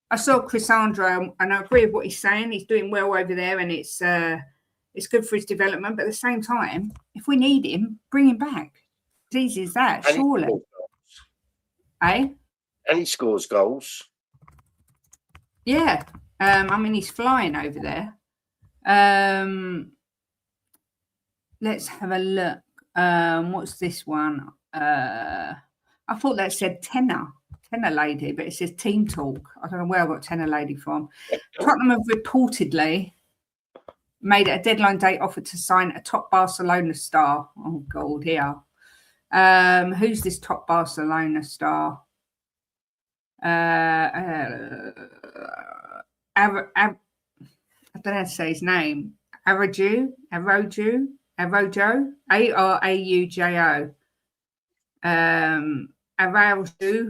I saw Chris Andre, and I agree with what he's saying. He's doing well over there, and it's good for his development. But at the same time, if we need him, bring him back. It's easy as that, And surely. And he scores goals. Yeah. I mean, he's flying over there. Let's have a look. What's this one? I thought that said tenor lady, but it says team talk. I don't know where I got tenor lady from. Tottenham have reportedly made a deadline date offer to sign a top Barcelona star. Oh God, here. Who's this top Barcelona star? I don't know how to say his name. Araujo, Araujo, Araujo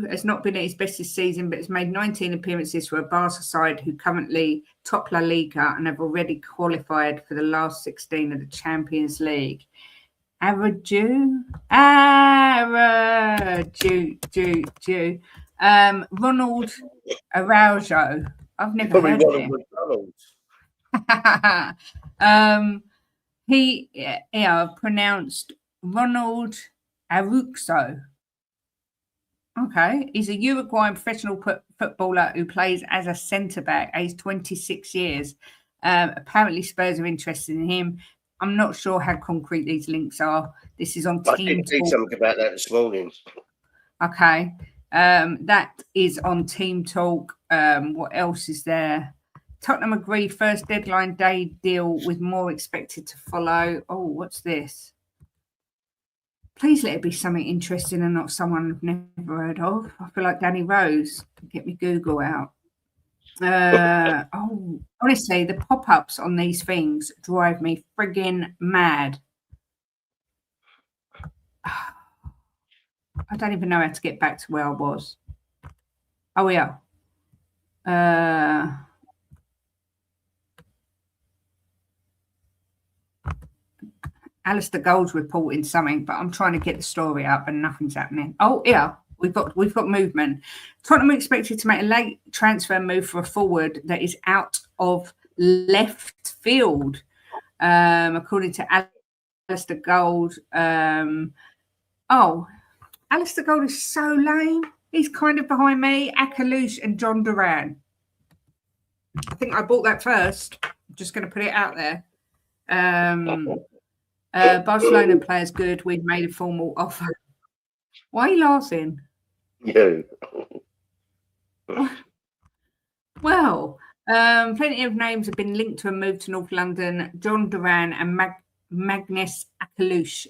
has not been at his best this season, but has made 19 appearances for a Barca side who currently top La Liga and have already qualified for the last 16 of the Champions League. Araujo. Ronald Araujo. I've never heard of him. He pronounced Ronald Araujo. Okay, he's a Uruguayan professional footballer who plays as a centre-back, aged 26 years. Apparently Spurs are interested in him. I'm not sure how concrete these links are. This is on Team Talk. I did something about that this morning. Okay, that is on Team Talk. What else is there? Tottenham agree first deadline day deal with more expected to follow. Oh, what's this? Please let it be something interesting and not someone I've never heard of. I feel like Danny Rose. Get me Google out. Honestly, the pop-ups on these things drive me friggin' mad. I don't even know how to get back to where I was. Oh, yeah. Alistair Gold's reporting something, but I'm trying to get the story up and nothing's happening. Oh, yeah. We've got movement. Tottenham are expected to make a late transfer move for a forward that is out of left field, according to Alistair Gold. Alistair Gold is so lame. He's kind of behind me, Akalouche and John Duran. I think I bought that first. I'm just going to put it out there. Barcelona player's good. We've made a formal offer. Why are you laughing? You. Well, plenty of names have been linked to a move to North London. John Duran and Magnus Akalouche,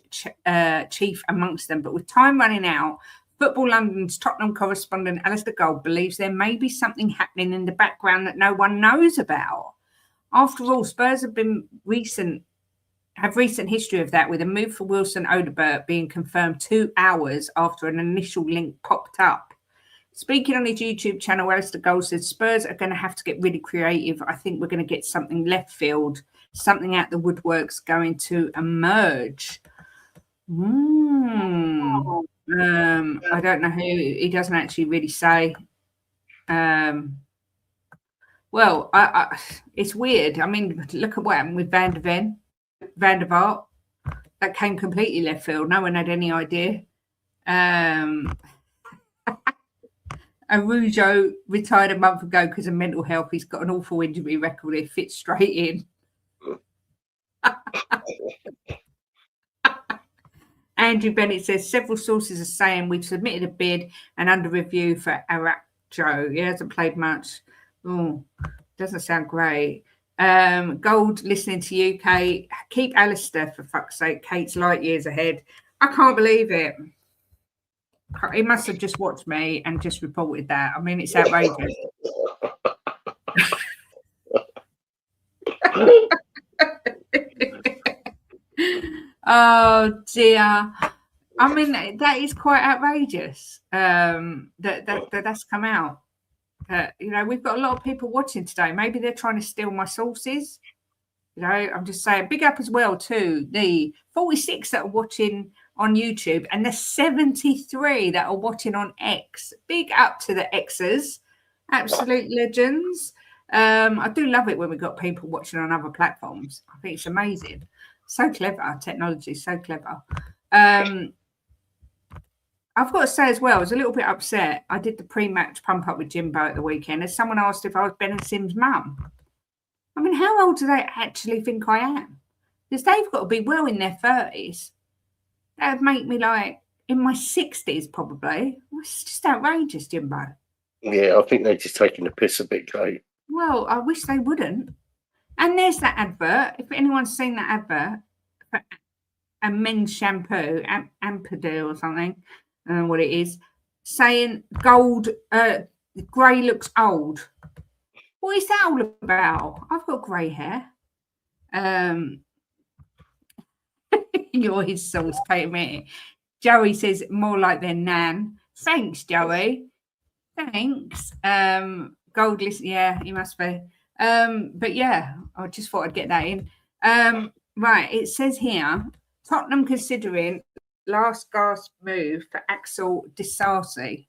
chief amongst them. But with time running out, Football London's Tottenham correspondent Alistair Gold believes there may be something happening in the background that no one knows about. After all, Spurs have recent history of that, with a move for Wilson Odobert being confirmed 2 hours after an initial link popped up. Speaking on his YouTube channel, Alistair Gold said Spurs are going to have to get really creative. I think we're going to get something left field, something out the woodworks going to emerge. I don't know who. He doesn't actually really say. Well, it's weird. I mean, look at what happened with Van der Vaart. That came completely left field. No one had any idea. Arujo retired a month ago because of mental health. He's got an awful injury record. It fits straight in. Andrew Bennett says several sources are saying we've submitted a bid and under review for Arujo. He hasn't played much. Oh, doesn't sound great. Gold listening to you, Kate. Keep Alistair, for fuck's sake. Kate's light years ahead. I can't believe it. He must have just watched me and just reported that. I mean, it's outrageous. Oh dear. I mean, that is quite outrageous. That's come out. We've got a lot of people watching today. Maybe they're trying to steal my sources. I'm just saying, big up as well to the 46 that are watching on YouTube and the 73 that are watching on X. Big up to the X's, absolute legends. I do love it when we've got people watching on other platforms. I think it's amazing. So clever. Technology is so clever. I've got to say as well, I was a little bit upset. I did the pre-match pump up with Jimbo at the weekend, and someone asked if I was Ben and Sim's mum. I mean, how old do they actually think I am? Because they've got to be well in their 30s. That would make me like in my 60s probably. It's just outrageous, Jimbo. Yeah, I think they're just taking the piss a bit, Kate. Well, I wish they wouldn't. And there's that advert. If anyone's seen that advert for a men's shampoo, Ampadu or something, I don't know what it is, saying gold, grey looks old. What is that all about? I've got grey hair. You're his source, Kate. Joey says more like their nan. Thanks, Joey. Thanks. Gold list, yeah, he must be. But yeah, I just thought I'd get that in. Right, it says here, Tottenham considering last gasp move for Axel Disasi.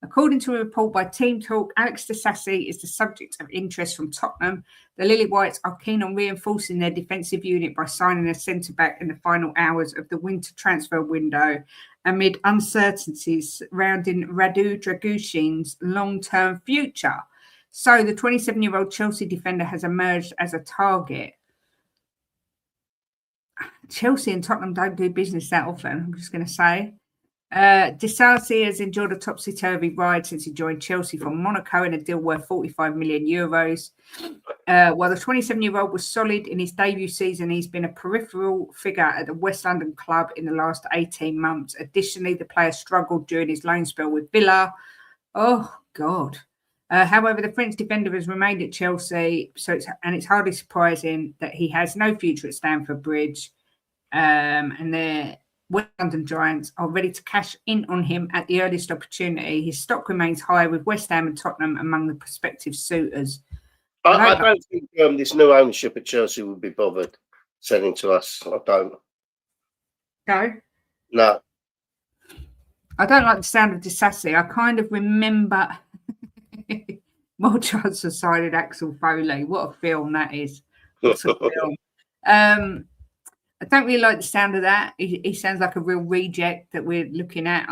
According to a report by Team Talk, Alex Disasi is the subject of interest from Tottenham. The Lily Whites are keen on reinforcing their defensive unit by signing a centre-back in the final hours of the winter transfer window amid uncertainties surrounding Radu Dragushin's long-term future. So the 27-year-old Chelsea defender has emerged as a target. Chelsea and Tottenham don't do business that often, I'm just going to say. Disasi has enjoyed a topsy-turvy ride since he joined Chelsea from Monaco in a deal worth 45 million euros. While the 27-year-old was solid in his debut season, he's been a peripheral figure at the West London club in the last 18 months. Additionally, the player struggled during his loan spell with Villa. Oh, God. However, the French defender has remained at Chelsea, it's hardly surprising that he has no future at Stamford Bridge. And the West London Giants are ready to cash in on him at the earliest opportunity. His stock remains high, with West Ham and Tottenham among the prospective suitors. I don't think this new ownership at Chelsea would be bothered selling to us. I don't. No? No. I don't like the sound of Disassi. I kind of remember More Chance-Decided Axel Foley. What a film that is. What a film. I don't really like the sound of that. He sounds like a real reject that we're looking at.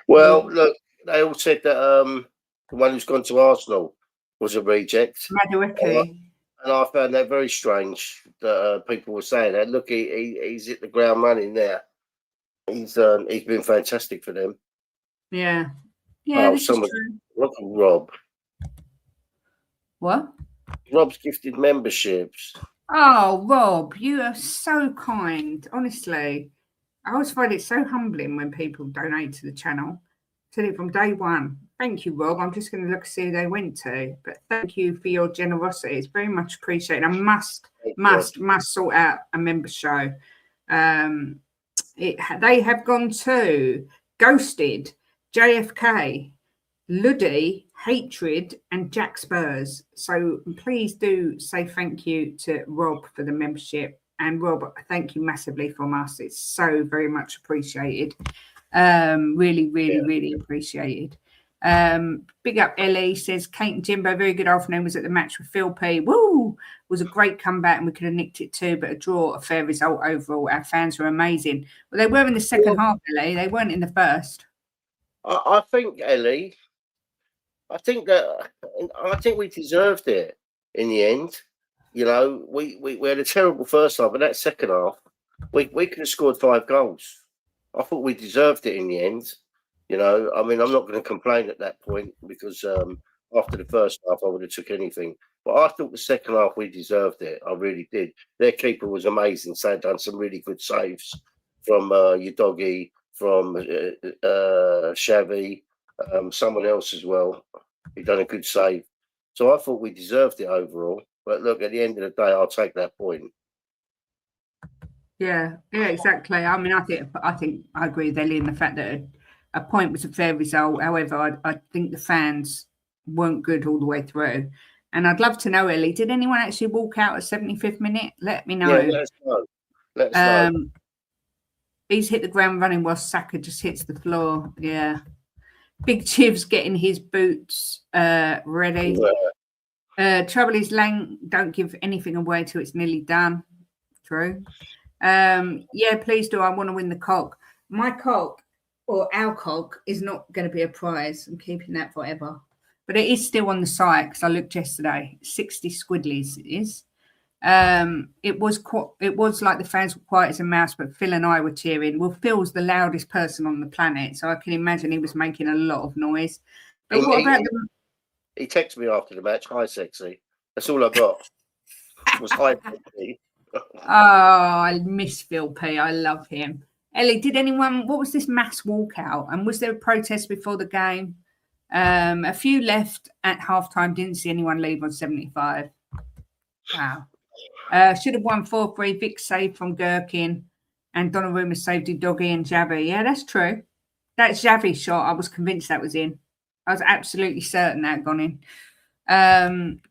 Well, look, they all said that the one who's gone to Arsenal was a reject. Madueke. And I found that very strange that people were saying that. Look, he's hit the ground running there. He's been fantastic for them. Yeah. Yeah, this is true. Look at Rob. What? Rob's gifted memberships. Oh, Rob, you are so kind. Honestly, I always find it so humbling when people donate to the channel. Said it from day one. Thank you, Rob. I'm just going to look and see who they went to. But thank you for your generosity. It's very much appreciated. I must sort out a member show. They have gone to Ghosted, JFK, Luddy, Hatred, and Jack Spurs. So please do say thank you to Rob for the membership. And Rob, thank you massively from us. It's so very much appreciated. Really appreciated. Big up Ellie, says Kate and Jimbo, very good afternoon, was at the match with Phil P. Woo! Was a great comeback and we could have nicked it too, but a draw, a fair result overall. Our fans were amazing. Well, they were in the second half, Ellie. They weren't in the first. I think, Ellie, I think we deserved it in the end. You know, we had a terrible first half, but that second half, we could have scored 5 goals. I thought we deserved it in the end. You know, I mean, I'm not going to complain at that point because after the first half, I would have took anything. But I thought the second half we deserved it. I really did. Their keeper was amazing. So they'd done some really good saves from your doggy, from Xavi, someone else as well. He done a good save. So I thought we deserved it overall. But look, at the end of the day, I'll take that point. Yeah, exactly. I mean, I think I agree with Ellie in the fact that a point was a fair result. However, I think the fans weren't good all the way through. And I'd love to know, Ellie, did anyone actually walk out at 75th minute? Let me know. Yeah, let us know. He's hit the ground running while Saka just hits the floor. Yeah. Big Chiv's getting his boots ready. Trouble is, Lang, don't give anything away till it's nearly done. True. Yeah, please do. I want to win the cock. My cock, or our cock, is not going to be a prize. I'm keeping that forever. But it is still on the site because I looked yesterday. 60 squiddlies it is. It was like the fans were quiet as a mouse, but Phil and I were cheering. Well, Phil's the loudest person on the planet, so I can imagine he was making a lot of noise. But what about he texted me after the match, "Hi, sexy." That's all I got. It was hi, sexy. Oh, I miss Phil P. I love him. Ellie, what was this mass walkout? And was there a protest before the game? A few left at halftime. Didn't see anyone leave on 75. Wow. Should have won 4-3. Vic saved from Gherkin. And Donnarumma saved his doggy and Xavi. Yeah, that's true. That Xavi shot, I was convinced that was in. I was absolutely certain that had gone in.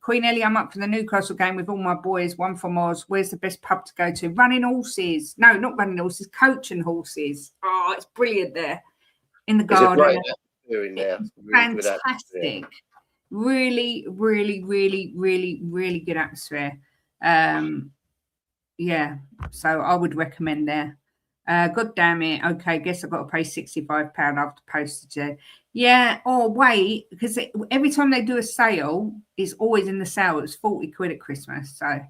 Queen Ellie, I'm up for the Newcastle game with all my boys. One from Oz. Where's the best pub to go to? Running Horses. No, not Running Horses. Coaching Horses. Oh, it's brilliant there in the garden. In there. Really fantastic. Really good atmosphere. Yeah, so I would recommend there. God damn it. Okay, guess I've got to pay £65 after postage. Yeah. Oh, wait, because every time they do a sale, it's always in the sale. It was 40 quid at Christmas. So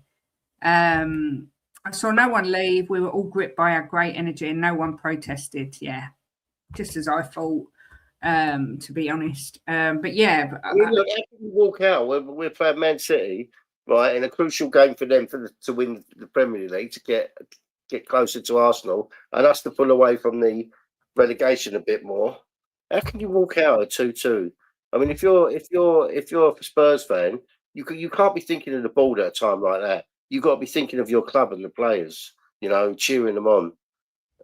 I saw no one leave. We were all gripped by our great energy and no one protested. Yeah, just as I thought, to be honest. But yeah. Look, how can you walk out? We're playing Man City, right, in a crucial game for them to win the Premier League, to get closer to Arsenal and us to pull away from the relegation a bit more. How can you walk out at 2-2? I mean, if you're a Spurs fan, you can't be thinking of the ball at a time like that. You've got to be thinking of your club and the players, you know, cheering them on.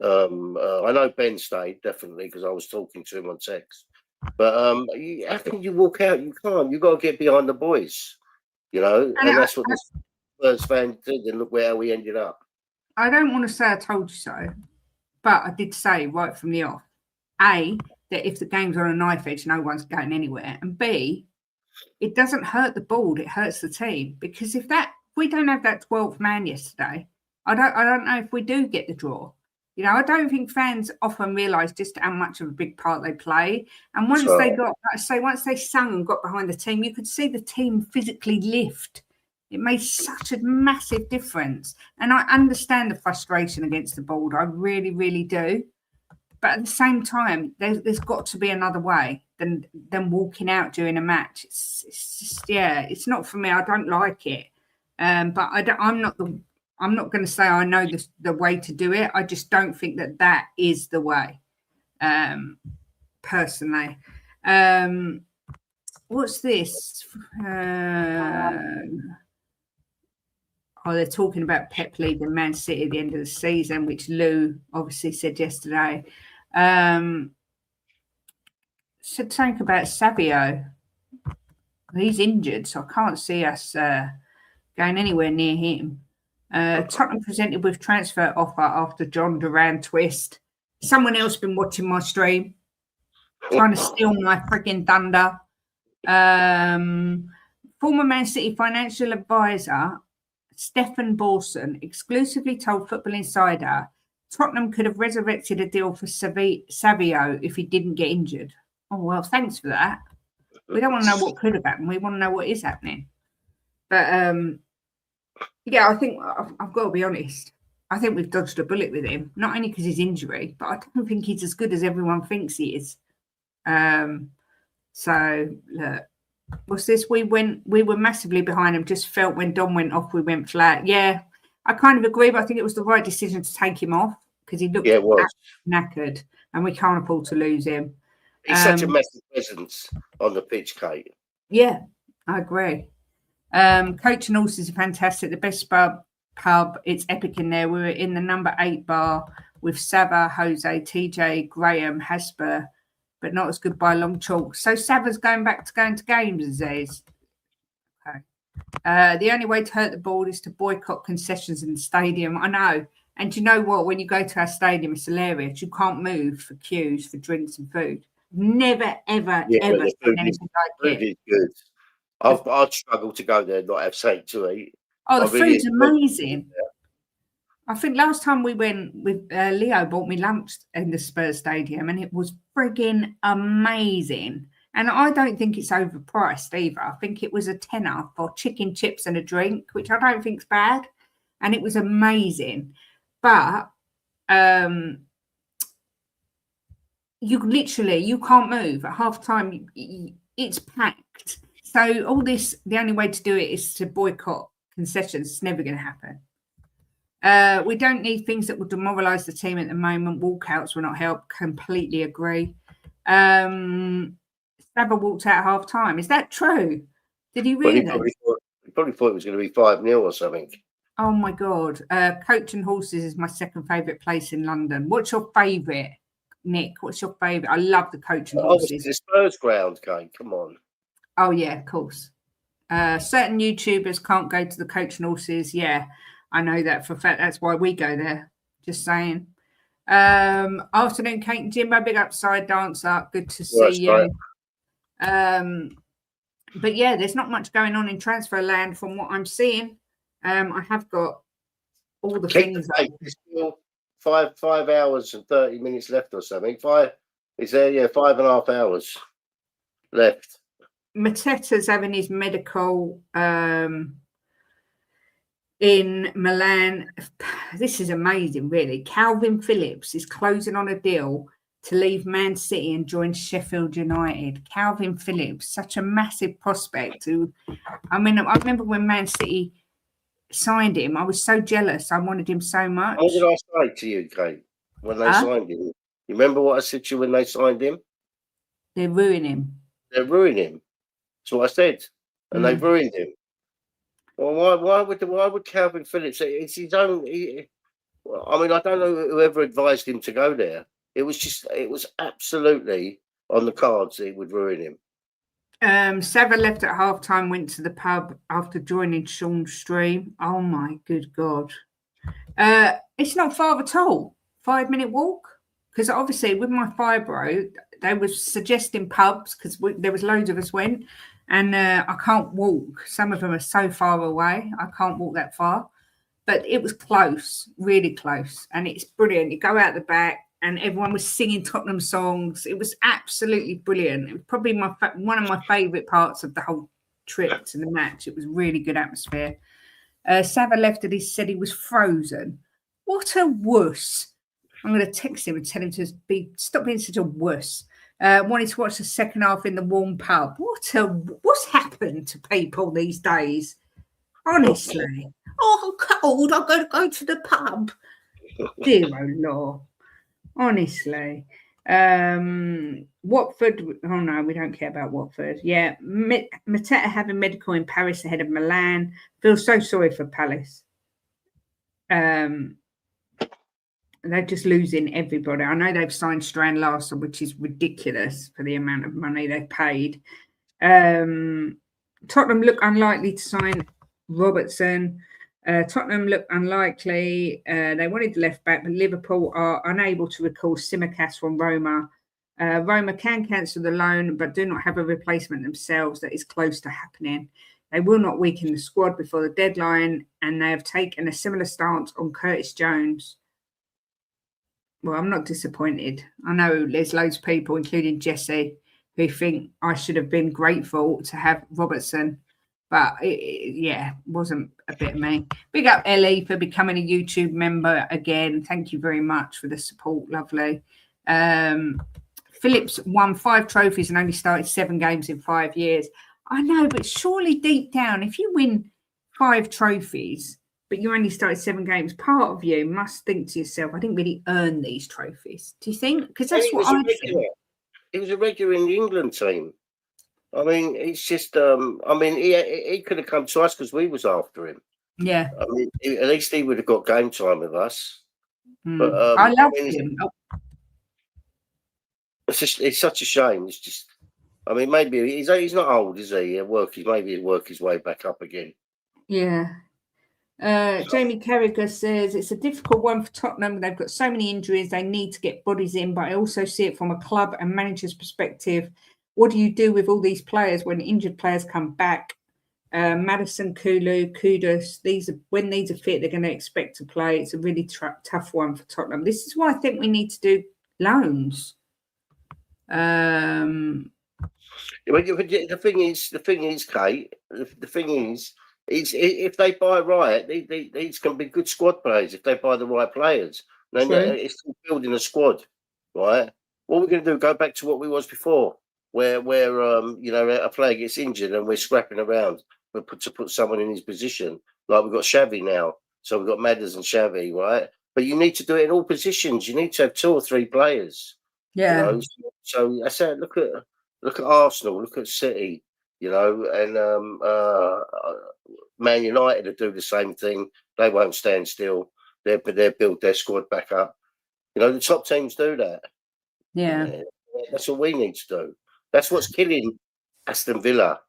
I know Ben stayed, definitely, because I was talking to him on text. But how can you walk out? You can't. You've got to get behind the boys, you know, and that's what the Spurs fan did. And look where we ended up. I don't want to say I told you so, but I did say right from the off, that if the game's on a knife edge, no one's going anywhere. And B, it doesn't hurt the board, it hurts the team. Because if we don't have that 12th man yesterday, I don't know if we do get the draw. You know, I don't think fans often realise just how much of a big part they play. And once they got, like I say, once they sung and got behind the team, you could see the team physically lift. It made such a massive difference. And I understand the frustration against the board. I really, really do. But at the same time, there's got to be another way than walking out during a match. It's just, yeah, it's not for me. I don't like it. But I'm not going to say I know the way to do it. I just don't think that is the way, personally. What's this? They're talking about Pep leaving Man City at the end of the season, which Lou obviously said yesterday. Said something about Savio. He's injured, so I can't see us going anywhere near him. Tottenham presented with transfer offer after John Duran twist. Someone else been watching my stream, trying to steal my freaking thunder. Former Man City financial advisor Stefan Borson exclusively told Football Insider Tottenham could have resurrected a deal for Savio if he didn't get injured. Oh, well, thanks for that. We don't want to know what could have happened. We want to know what is happening. But, yeah, I think I've got to be honest. I think we've dodged a bullet with him, not only because he's injury, but I don't think he's as good as everyone thinks he is. So, look, what's this? We were massively behind him, just felt when Don went off, we went flat. Yeah, I kind of agree, but I think it was the right decision to take him off because he looked knackered and we can't afford to lose him. He's such a massive presence on the pitch, Kate. Yeah, I agree. Coach and Horses are fantastic. The best pub. It's epic in there. We were in the number 8 bar with Sava, Jose, TJ, Graham, Hesper, but not as good by a long chalk. So Sava's going to games, Aziz. Okay. The only way to hurt the board is to boycott concessions in the stadium. I know. And do you know what? When you go to our stadium, it's hilarious. You can't move for queues for drinks and food. Never, ever, ever seen anything like it. Food is good. I'd struggle to go there and not have something to eat. Oh, the food's amazing. I think last time we went with Leo bought me lunch in the Spurs stadium and it was frigging amazing. And I don't think it's overpriced either. I think it was a tenner for chicken chips and a drink, which I don't think's bad. And it was amazing. But you can't move at half time. It's packed. So all this, the only way to do it is to boycott concessions. It's never going to happen. We don't need things that will demoralise the team at the moment. Walkouts will not help. Completely agree. Stabber walked out at half time. Is that true? Did he really? Well, he probably thought it was going to be 5-0 or something. Oh my God. Coach and Horses is my second favourite place in London. What's your favourite, Nick? What's your favourite? I love the Coach and Horses. The Spurs ground, Kate. Come on. Oh, yeah, of course. Certain YouTubers can't go to the Coach and Horses. Yeah, I know that for a fact. That's why we go there. Just saying. Afternoon, Kate and Jimbo. Big upside dancer. Good to see you. But yeah, there's not much going on in transfer land from what I'm seeing. I have got all the things. There's still 5 hours and 30 minutes left or something. 5.5 hours left. Mateta's having his medical in Milan. This is amazing, really. Calvin Phillips is closing on a deal to leave Man City and join Sheffield United. Calvin Phillips, such a massive prospect. I remember when Man City signed him, I was so jealous. I wanted him so much. What did I say to you, Kate, when they signed him? You remember what I said to you when they signed him? They're ruining him. They're ruining him. That's what I said. And they've ruined him. Well, why would Calvin Phillips? It's his own. I don't know whoever advised him to go there. It was absolutely on the cards that it would ruin him. Sava left at halftime, went to the pub after joining Sean's stream. Oh my good God. It's not far at all. 5-minute walk. Because obviously with my fibro, they were suggesting pubs because there was loads of us went, and I can't walk. Some of them are so far away. I can't walk that far, but it was close, really close, and it's brilliant. You go out the back, and everyone was singing Tottenham songs. It was absolutely brilliant. It was probably one of my favourite parts of the whole trip to the match. It was really good atmosphere. Sava left and he said he was frozen. What a wuss. I'm going to text him and tell him to stop being such a wuss. Wanted to watch the second half in the warm pub. What's happened to people these days? Honestly. Oh, I'm cold. I've got to go to the pub. Dear oh Lord. Honestly. Watford. Oh no, we don't care about Watford. Yeah. Mateta having medical in Paris ahead of Milan. Feel so sorry for Palace. They're just losing everybody. I know they've signed Strand Larson, which is ridiculous for the amount of money they've paid. Tottenham look unlikely to sign Robertson. Tottenham look unlikely. They wanted the left back, but Liverpool are unable to recall Tsimikas from Roma. Roma can cancel the loan, but do not have a replacement themselves that is close to happening. They will not weaken the squad before the deadline, and they have taken a similar stance on Curtis Jones. Well, I'm not disappointed. I know there's loads of people, including Jesse, who think I should have been grateful to have Robertson. But it wasn't a bit of me. Big up Ellie for becoming a YouTube member again. Thank you very much for the support. Lovely. Phillips won 5 trophies and only started 7 games in 5 years. I know, but surely deep down, if you win 5 trophies, but you only started 7 games, part of you must think to yourself, I didn't really earn these trophies. Do you think? Because that's what I think. He was a regular in the England team. I mean, it's just, he could have come to us because we was after him. Yeah. I mean, at least he would have got game time with us. But I love him. It's such a shame. It's just, I mean, maybe he's not old, is he? Maybe he'll work his way back up again. Yeah. Jamie Carragher says it's a difficult one for Tottenham. They've got so many injuries. They need to get bodies in, but I also see it from a club and manager's perspective. What do you do with all these players when injured players come back? Madison, Kulu, Kudus, when these are fit, they're going to expect to play. It's a really tough one for Tottenham. This is why I think we need to do loans. The thing is, Kate. The thing is if they buy right, these can be good squad players if they buy the right players. Then it's still building a squad, right? What we're going to do? Go back to what we was before, where a player gets injured and we're scrapping around to put someone in his position. Like we've got Xavi now, so we've got Madders and Xavi, right? But you need to do it in all positions. You need to have 2 or 3 players. Yeah. You know? So I said, look at Arsenal, look at City, and Man United to do the same thing. They won't stand still. They build their squad back up. The top teams do that. Yeah. That's what we need to do. That's what's killing Aston Villa.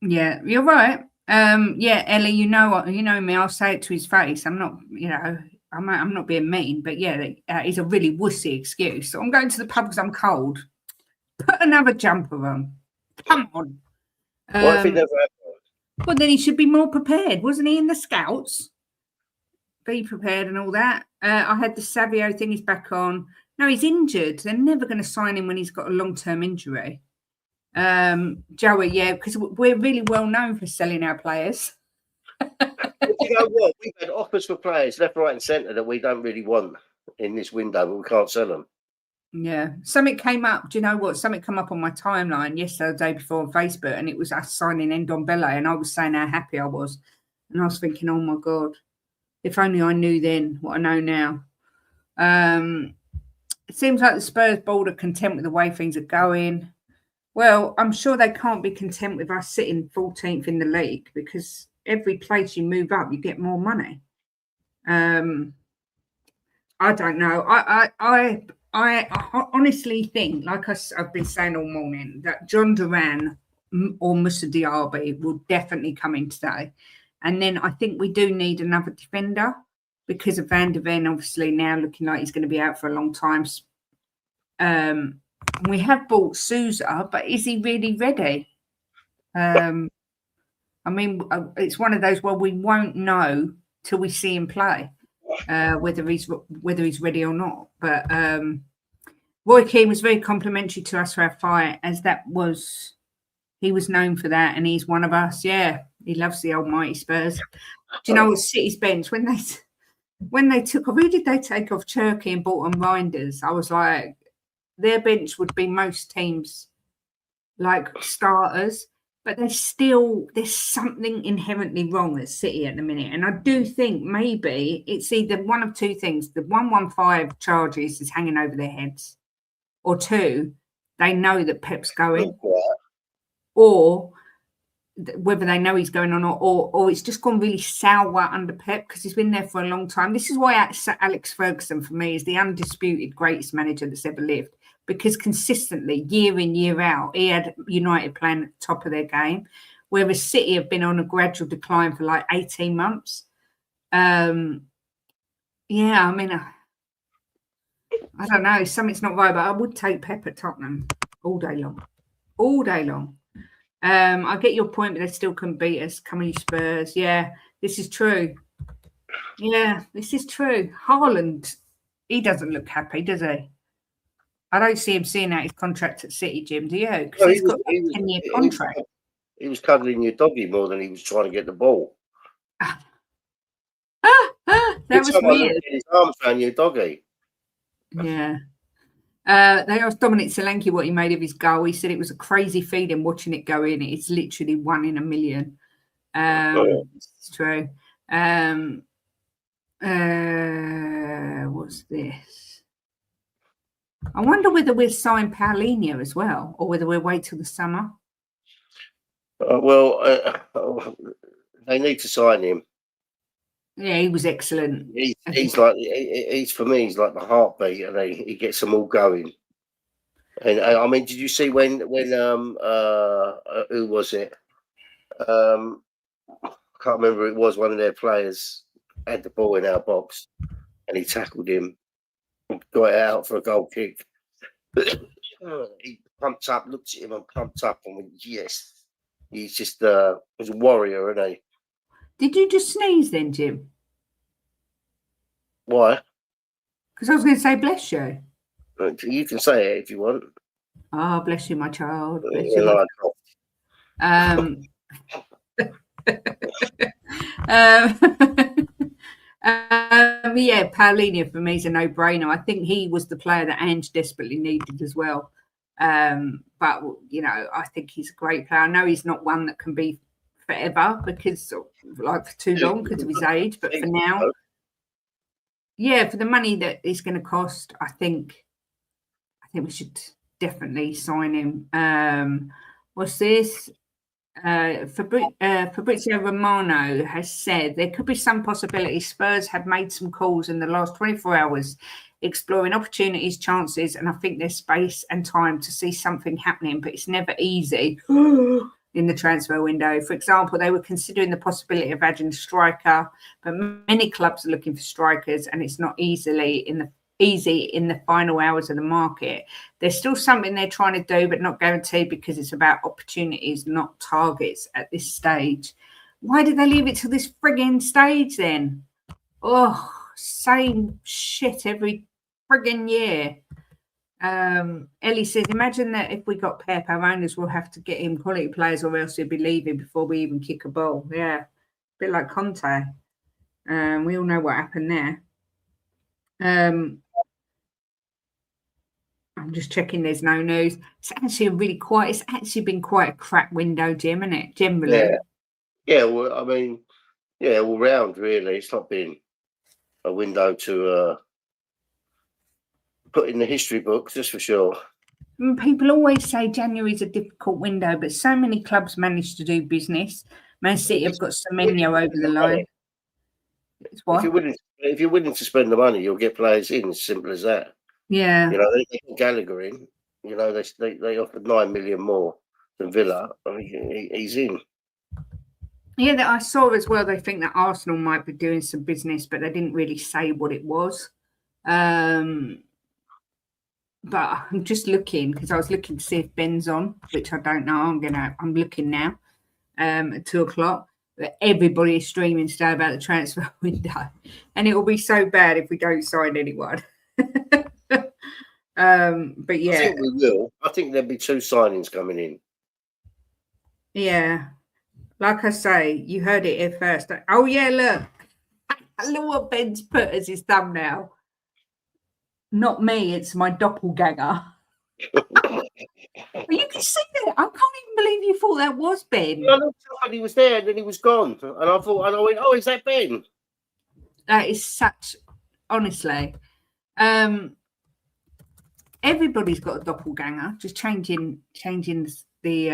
Yeah, you're right. Ellie, you know me. I'll say it to his face. I'm not, I'm not being mean, but it's a really wussy excuse. So I'm going to the pub because I'm cold. Put another jumper on. Come on. What if he never happened? Well, then he should be more prepared, wasn't he? In the scouts, be prepared and all that. I had the Savio thing. He's back on. No, he's injured. They're never going to sign him when he's got a long-term injury. Joey, because we're really well known for selling our players. You know what? We've had offers for players left, right, and centre that we don't really want in this window, but we can't sell them. Yeah, something came up. Do you know what? Something came up on my timeline yesterday, the day before on Facebook, and it was us signing Ndombele, and I was saying how happy I was, and I was thinking, oh my god, if only I knew then what I know now. It seems like the Spurs board are content with the way things are going. Well, I'm sure they can't be content with us sitting 14th in the league because every place you move up, you get more money. I don't know. I honestly think, like I've been saying all morning, that John Duran or Moussa Diaby will definitely come in today. And then I think we do need another defender because of Van der Ven, obviously now looking like he's going to be out for a long time. We have bought Sousa, but is he really ready? I mean, it's one of those where we won't know till we see him play whether he's ready or not. But Roy Keane was very complimentary to us for our fight, as he was known for that, and he's one of us. Yeah, he loves the almighty Spurs. Do you know what City's bench when they took off? Who did they take off? Cherky and bought on Reinders. I was like, their bench would be most teams like starters, but there's something inherently wrong at City at the minute, and I do think maybe it's either one of two things: the 115 charges is hanging over their heads, or two, they know that Pep's going, or whether they know he's going on, or it's just gone really sour under Pep because he's been there for a long time. This is why Alex Ferguson, for me, is the undisputed greatest manager that's ever lived, because consistently, year in, year out, he had United playing at the top of their game, whereas City have been on a gradual decline for like 18 months. Yeah, I mean, I don't know, something's not right, but I would take Pep at Tottenham all day long. All day long. I get your point, but they still couldn't beat us. Come on, you Spurs. Yeah, this is true. Yeah, this is true. Haaland, he doesn't look happy, does he? I don't see him seeing out his contract at City, Jim. Do you? Because he's got a 10-year contract. He was cuddling your doggy more than he was trying to get the ball. That was weird. His arms around your doggy. Yeah. They asked Dominic Solanke what he made of his goal. He said it was a crazy feeling watching it go in. It's literally 1 in a million. It's true. What's this? I wonder whether we'll sign Paulinho as well, or whether we'll wait till the summer. They need to sign him. Yeah, he was excellent. He's for me, he's like the heartbeat, and he gets them all going. And I mean, did you see when who was it? I can't remember. It was one of their players had the ball in our box, and he tackled him, got it out for a goal kick. He pumped up, looked at him, and pumped up, and went, "Yes, he's just was a warrior, isn't he?" Did you just sneeze then, Jim? Why? Because I was going to say bless you. You can say it if you want. Oh, bless you, my child. Bless you, my child. Yeah, Paulinho for me is a no-brainer. I think he was the player that Ange desperately needed as well. But you know, I think he's a great player. I know he's not one that can be forever because, like, for too long because of his age. But for now, yeah, for the money that it's going to cost, I think we should definitely sign him. What's this? Fabrizio Romano has said there could be some possibility Spurs have made some calls in the last 24 hours exploring opportunities, chances, and I think there's space and time to see something happening, but it's never easy in the transfer window. For example, they were considering the possibility of adding a striker, but many clubs are looking for strikers, and it's not easy in the final hours of the market. There's still something they're trying to do, but not guaranteed because it's about opportunities, not targets at this stage. Why did they leave it to this frigging stage then? Oh, same shit every frigging year. Ellie says, imagine that if we got Pep, our owners will have to get him quality players or else he'll be leaving before we even kick a ball. Yeah, a bit like Conte. We all know what happened there. I'm just checking there's no news. It's actually it's actually been quite a crap window, Jim, isn't it? Generally. Yeah. Well, I mean, yeah, all round really. It's not been a window to put in the history books, just for sure. People always say January's a difficult window, but so many clubs manage to do business. Man City have got Semenyo over the line. If you're willing to spend the money, you'll get players in. As simple as that. Yeah. You know, they got Gallagher in. You know, they offered 9 million more than Villa. I mean, he's in. Yeah, that I saw as well. They think that Arsenal might be doing some business, but they didn't really say what it was. but I'm just looking because I was looking to see if Ben's on, which I don't know. I'm looking now at 2:00. But everybody is streaming today about the transfer window, and it will be so bad if we don't sign anyone. But I yeah, think we will. I think there'll be 2 signings coming in. yeah. Like I say, you heard it here first. Oh yeah, look what Ben's put as his thumbnail. Not me, it's my doppelganger. But you can see that. I can't even believe you thought that was Ben. I looked up and he was there, and then he was gone. And I went, "Oh, is that Ben?" That is such, honestly. Everybody's got a doppelganger. Just changing the.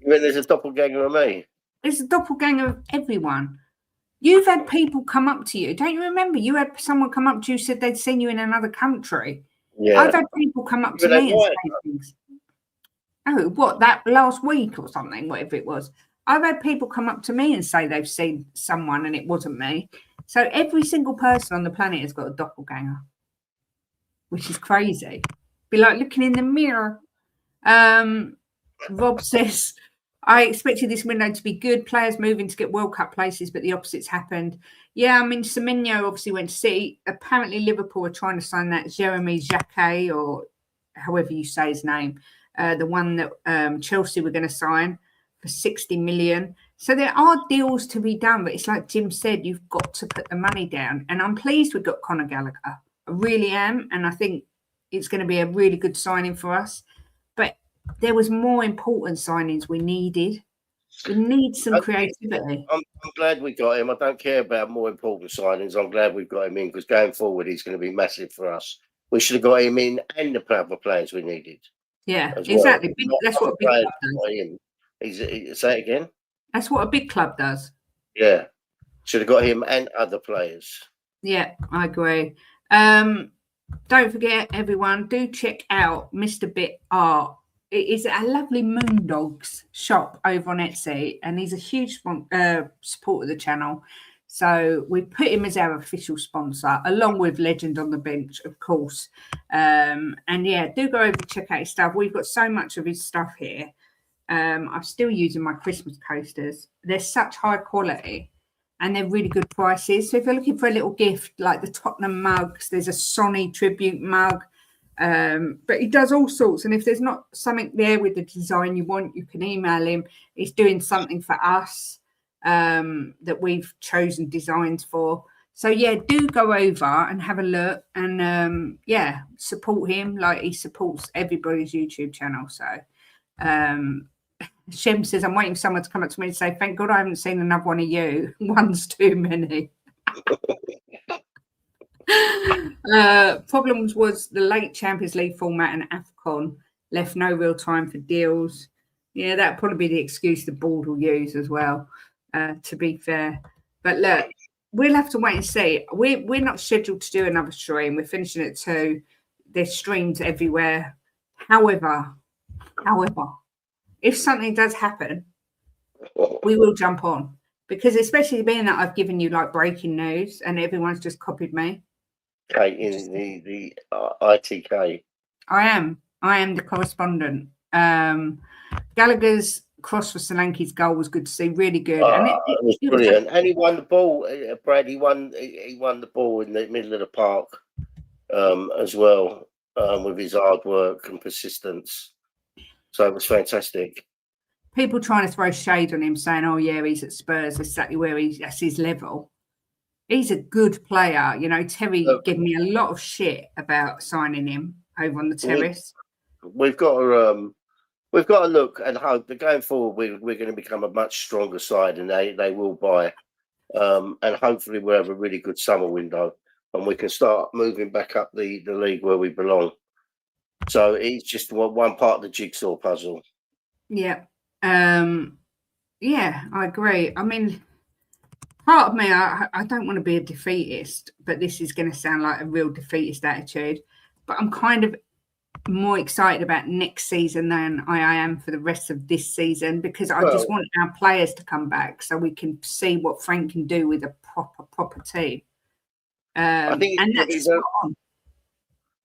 When there's a doppelganger of me. There's a doppelganger of everyone. You've had people come up to you. Don't you remember? You had someone come up to you, said they'd seen you in another country. Yeah. I've had people come up to me and say things. Oh, what, that last week or something, whatever it was. I've had people come up to me and say they've seen someone and it wasn't me. So every single person on the planet has got a doppelganger, which is crazy. Be like looking in the mirror. Rob says, I expected this window to be good. Players moving to get World Cup places, but the opposite's happened. Yeah, I mean, Semenyo obviously went to City. Apparently, Liverpool are trying to sign that Jeremy Jacquet, or however you say his name, the one that Chelsea were going to sign for 60 million. So there are deals to be done, but it's like Jim said, you've got to put the money down. And I'm pleased we've got Conor Gallagher. I really am. And I think it's going to be a really good signing for us. But there was more important signings we needed. We need some creativity. I'm glad we got him. I don't care about more important signings. I'm glad we've got him in, because going forward, he's going to be massive for us. We should have got him in and the other players we needed. Yeah, exactly. Well. That's what a big club does. Say it again. That's what a big club does. Yeah. Should have got him and other players. Yeah, I agree. Don't forget, everyone, do check out Mr. Bit Art. It is a lovely Moondogs shop over on Etsy, and he's a huge supporter of the channel. So we put him as our official sponsor, along with Legend on the Bench, of course. And yeah, do go over and check out his stuff. We've got so much of his stuff here. I'm still using my Christmas coasters. They're such high quality and they're really good prices. So if you're looking for a little gift, like the Tottenham mugs, there's a Sonny tribute mug. But he does all sorts, and if there's not something there with the design you want, you can email him. He's doing something for us that we've chosen designs for. So yeah, do go over and have a look, and yeah, support him like he supports everybody's YouTube channel. So Shem says, I'm waiting for someone to come up to me and say, thank God I haven't seen another one of you. One's too many. Problems was the late Champions League format and AFCON left no real time for deals. Yeah, that'd probably be the excuse the board will use as well, to be fair. But look, we'll have to wait and see. We're not scheduled to do another stream. We're finishing at 2. There's streams everywhere. However, if something does happen, we will jump on, because especially being that I've given you like breaking news and everyone's just copied me. Kate in the ITK. I am the correspondent. Gallagher's cross for Solanke's goal was good to see, really good. And it was brilliant. And he won the ball, Brad. He won the ball in the middle of the park as well, with his hard work and persistence. So it was fantastic. People trying to throw shade on him, saying, "Oh yeah, he's at Spurs, exactly where that's his level." He's a good player. You know, Terry gave me a lot of shit about signing him over on the terrace. We've got to look and hope that going forward we're going to become a much stronger side, and they will buy. And hopefully we'll have a really good summer window, and we can start moving back up the league where we belong. So it's just one part of the jigsaw puzzle. Yeah. Yeah, I agree. I mean, part of me, I don't want to be a defeatist, but this is going to sound like a real defeatist attitude. But I'm kind of more excited about next season than I am for the rest of this season, because I just want our players to come back so we can see what Frank can do with a proper team. I think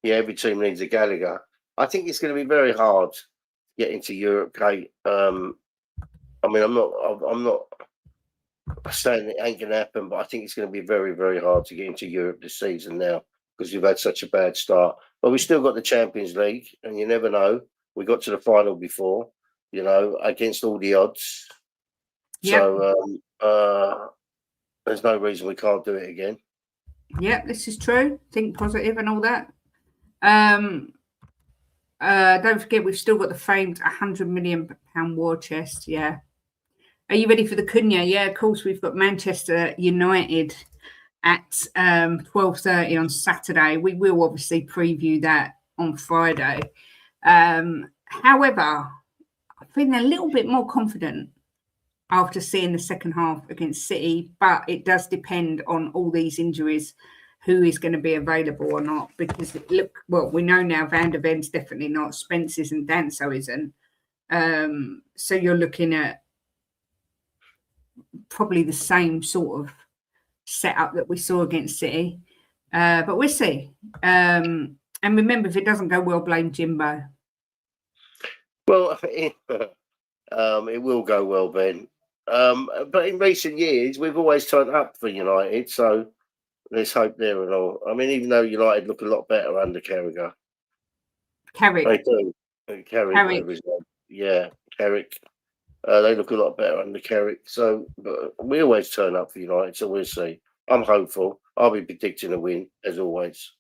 Yeah, every team needs a Gallagher. I think it's going to be very hard to get into Europe, Kate. I mean, I'm not saying it ain't going to happen, but I think it's going to be very, very hard to get into Europe this season now because we've had such a bad start. But we've still got the Champions League, and you never know. We got to the final before, against all the odds. Yep. So there's no reason we can't do it again. Yep, this is true. Think positive and all that. Don't forget, we've still got the famed £100 million war chest. Yeah. Are you ready for the Cunha? Yeah, of course. We've got Manchester United at 12:30 on Saturday. We will obviously preview that on Friday. However, I'm feeling a little bit more confident after seeing the second half against City, but it does depend on all these injuries, who is going to be available or not. Because we know now Van der Ven's definitely not, Spence isn't, Danso isn't. So you're looking at probably the same sort of setup that we saw against City, but we'll see. And remember, if it doesn't go well, blame Jimbo. Well, it will go well, Ben. But in recent years, we've always turned up for United, so there's hope there and all. I mean, even though United look a lot better under Carragher. Carrick. They do. Carrick. Yeah, Carrick. They look a lot better under Carrick. So but we always turn up for United, so we'll see. I'm hopeful. I'll be predicting a win, as always.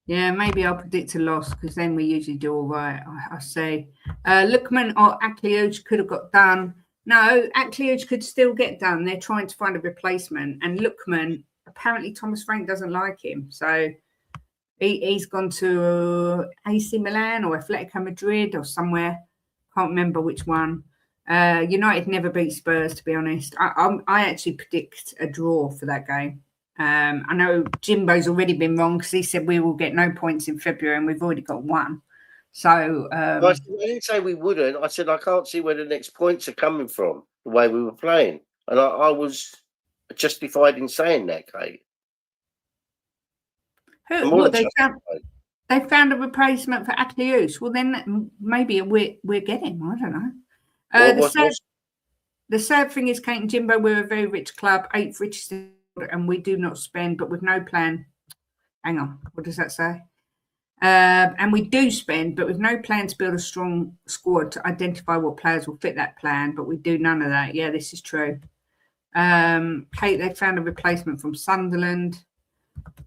Yeah, maybe I'll predict a loss because then we usually do all right. I say Lookman or Akliouche could have got done. No, Akliouche could still get done. They're trying to find a replacement. And Lookman, apparently Thomas Frank doesn't like him. So he's gone to AC Milan or Atletico Madrid or somewhere. Can't remember which one. United never beat Spurs, to be honest. I actually predict a draw for that game. I know Jimbo's already been wrong because he said we will get no points in February and we've already got one. So I didn't say we wouldn't. I said I can't see where the next points are coming from, the way we were playing. And I was justified in saying that, Kate. They found a replacement for Akliouche. Well, then maybe we're getting him. I don't know. The sad thing is, Kate and Jimbo, we're a very rich club, 8th richest in the world, and we do not spend, but with no plan. Hang on, what does that say? And we do spend, but with no plan to build a strong squad to identify what players will fit that plan, but we do none of that. Yeah, this is true. Kate, they found a replacement from Sunderland.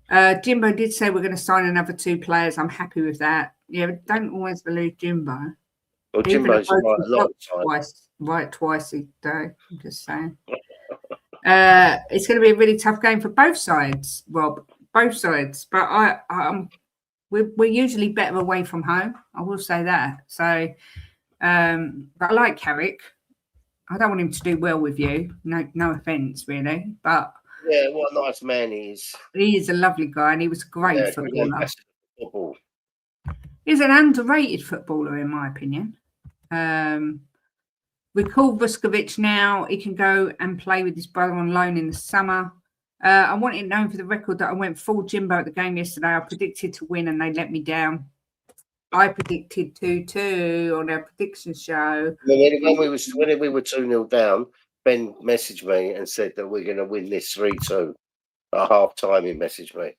Jimbo did say we're going to sign another 2 players. I'm happy with that. Yeah, but don't always believe Jimbo. Well, Jimbo's right a lot of time. Twice a day. I'm just saying. It's going to be a really tough game for both sides, Rob. Both sides. But we're usually better away from home. I will say that. So, but I like Carrick. I don't want him to do well with you. No offence, really. But yeah, what a nice man he is. He is a lovely guy, and he was a great footballer. Football. He's an underrated footballer, in my opinion. We call Vuskovic now. He can go and play with his brother on loan in the summer. I want it known for the record that I went full Jimbo at the game yesterday. I predicted to win, and they let me down. I predicted 2-2 on our prediction show. When we were 2-0 down, Ben messaged me and said that we're going to win this 3-2 at half time. He messaged me.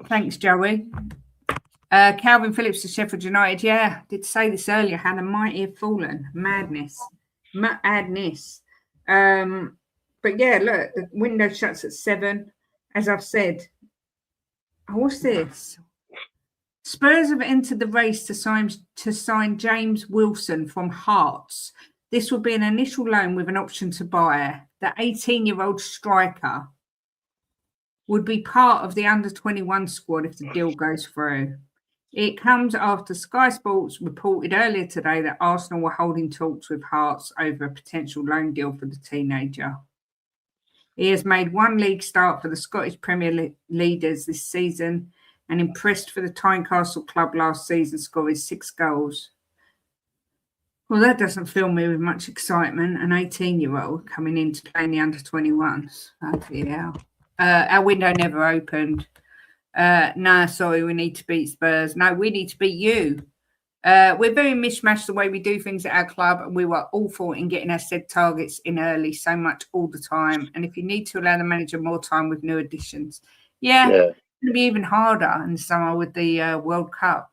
Thanks, Joey. Calvin Phillips to Sheffield United. Yeah, did say this earlier. How the mighty have fallen. Madness. But yeah, look, the window shuts at 7. As I've said, what's this? Spurs have entered the race to sign James Wilson from Hearts. This will be an initial loan with an option to buy. The 18-year-old striker would be part of the under-21 squad if the deal goes through. It comes after Sky Sports reported earlier today that Arsenal were holding talks with Hearts over a potential loan deal for the teenager. He has made 1 league start for the Scottish Premier Leaders this season and impressed for the Tynecastle club last season, scoring 6 goals. Well, that doesn't fill me with much excitement. An 18-year-old coming in to play in the under-21s. Yeah. Our window never opened. Nah, sorry, we need to beat Spurs. No, we need to beat you. We're very mishmashed the way we do things at our club, and we were awful in getting our said targets in early so much all the time. And if you need to allow the manager more time with new additions, it's going to be even harder in summer with the World Cup.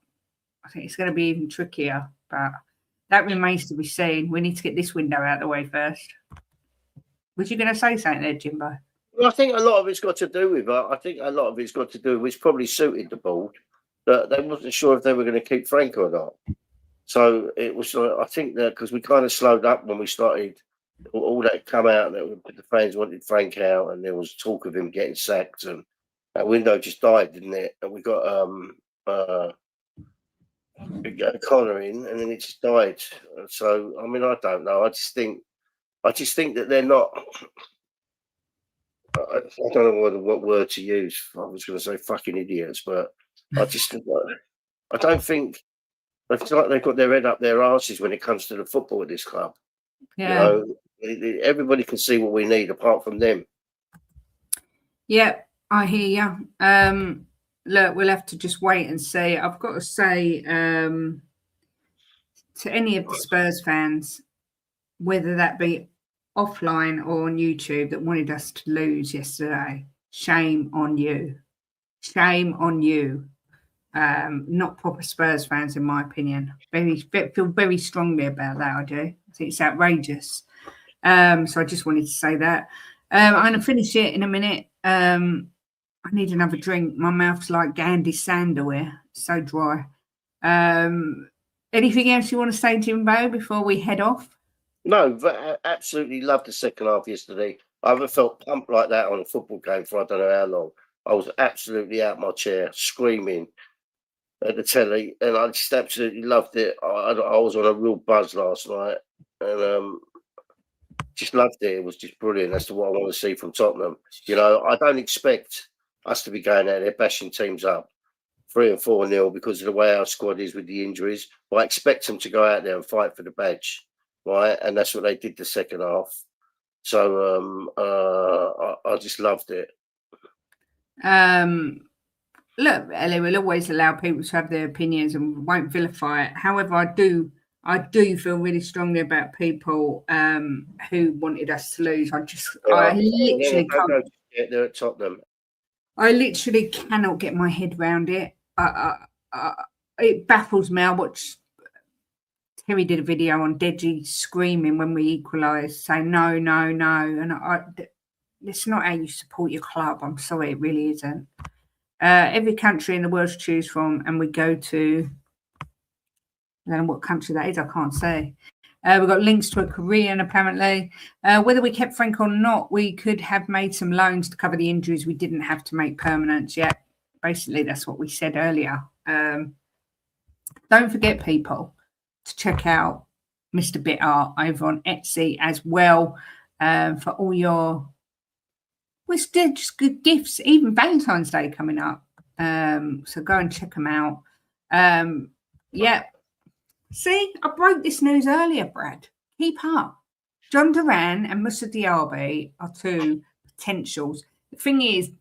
I think it's going to be even trickier, but that remains to be seen. We need to get this window out of the way first. Was you going to say something there, Jimbo? Well, I think a lot of it's got to do with. I think a lot of it's got to do with. It's probably suited the board that they wasn't sure if they were going to keep Frank or not. So it was. I think that because we kind of slowed up when we started, all that come out that the fans wanted Frank out, and there was talk of him getting sacked, and that window just died, didn't it? And we got Connor in, and then it just died. So I mean, I don't know. I just think that they're not. I don't know what word to use. I was going to say fucking idiots, but I don't think it's like they've got their head up their arses when it comes to the football at this club. Yeah. Everybody can see what we need apart from them. Yeah, I hear you. Look, we'll have to just wait and see. I've got to say to any of the Spurs fans, whether that be offline or on YouTube, that wanted us to lose yesterday, shame on you. Shame on you. Not proper Spurs fans, in my opinion. Feel very strongly about that, I do. I think it's outrageous. So I just wanted to say that. I'm going to finish it in a minute. I need another drink. My mouth's like Gandhi sandal here. So dry. Anything else you want to say, Jimbo, before we head off? No, but I absolutely loved the second half yesterday. I haven't felt pumped like that on a football game for I don't know how long. I was absolutely out of my chair, screaming at the telly, and I just absolutely loved it. I was on a real buzz last night, and just loved it. It was just brilliant. That's what I want to see from Tottenham. You know, I don't expect us to be going out there bashing teams up 3 and 4-0 because of the way our squad is with the injuries. But I expect them to go out there and fight for the badge, right? And that's what they did the second half. So I just loved it. Look, Ellie, we'll always allow people to have their opinions and won't vilify it. However, I do feel really strongly about people who wanted us to lose. I literally can't. They're at Tottenham. I literally cannot get my head around it. It baffles me. I watched Terry did a video on Deji screaming when we equalised, saying no, and it's not how you support your club. I'm sorry, it really isn't. Every country in the world to choose from, and we go to. I don't know what country that is. I can't say. We've got links to a Korean, apparently. Whether we kept Frank or not, we could have made some loans to cover the injuries we didn't have to make permanent yet. Basically, that's what we said earlier. Don't forget, people, to check out Mr. Bit Art over on Etsy as well for all your just good gifts, even Valentine's Day coming up. So go and check them out. Yeah. See, I broke this news earlier, Brad. Keep up. John Duran and Moussa Diaby are two potentials. The thing is,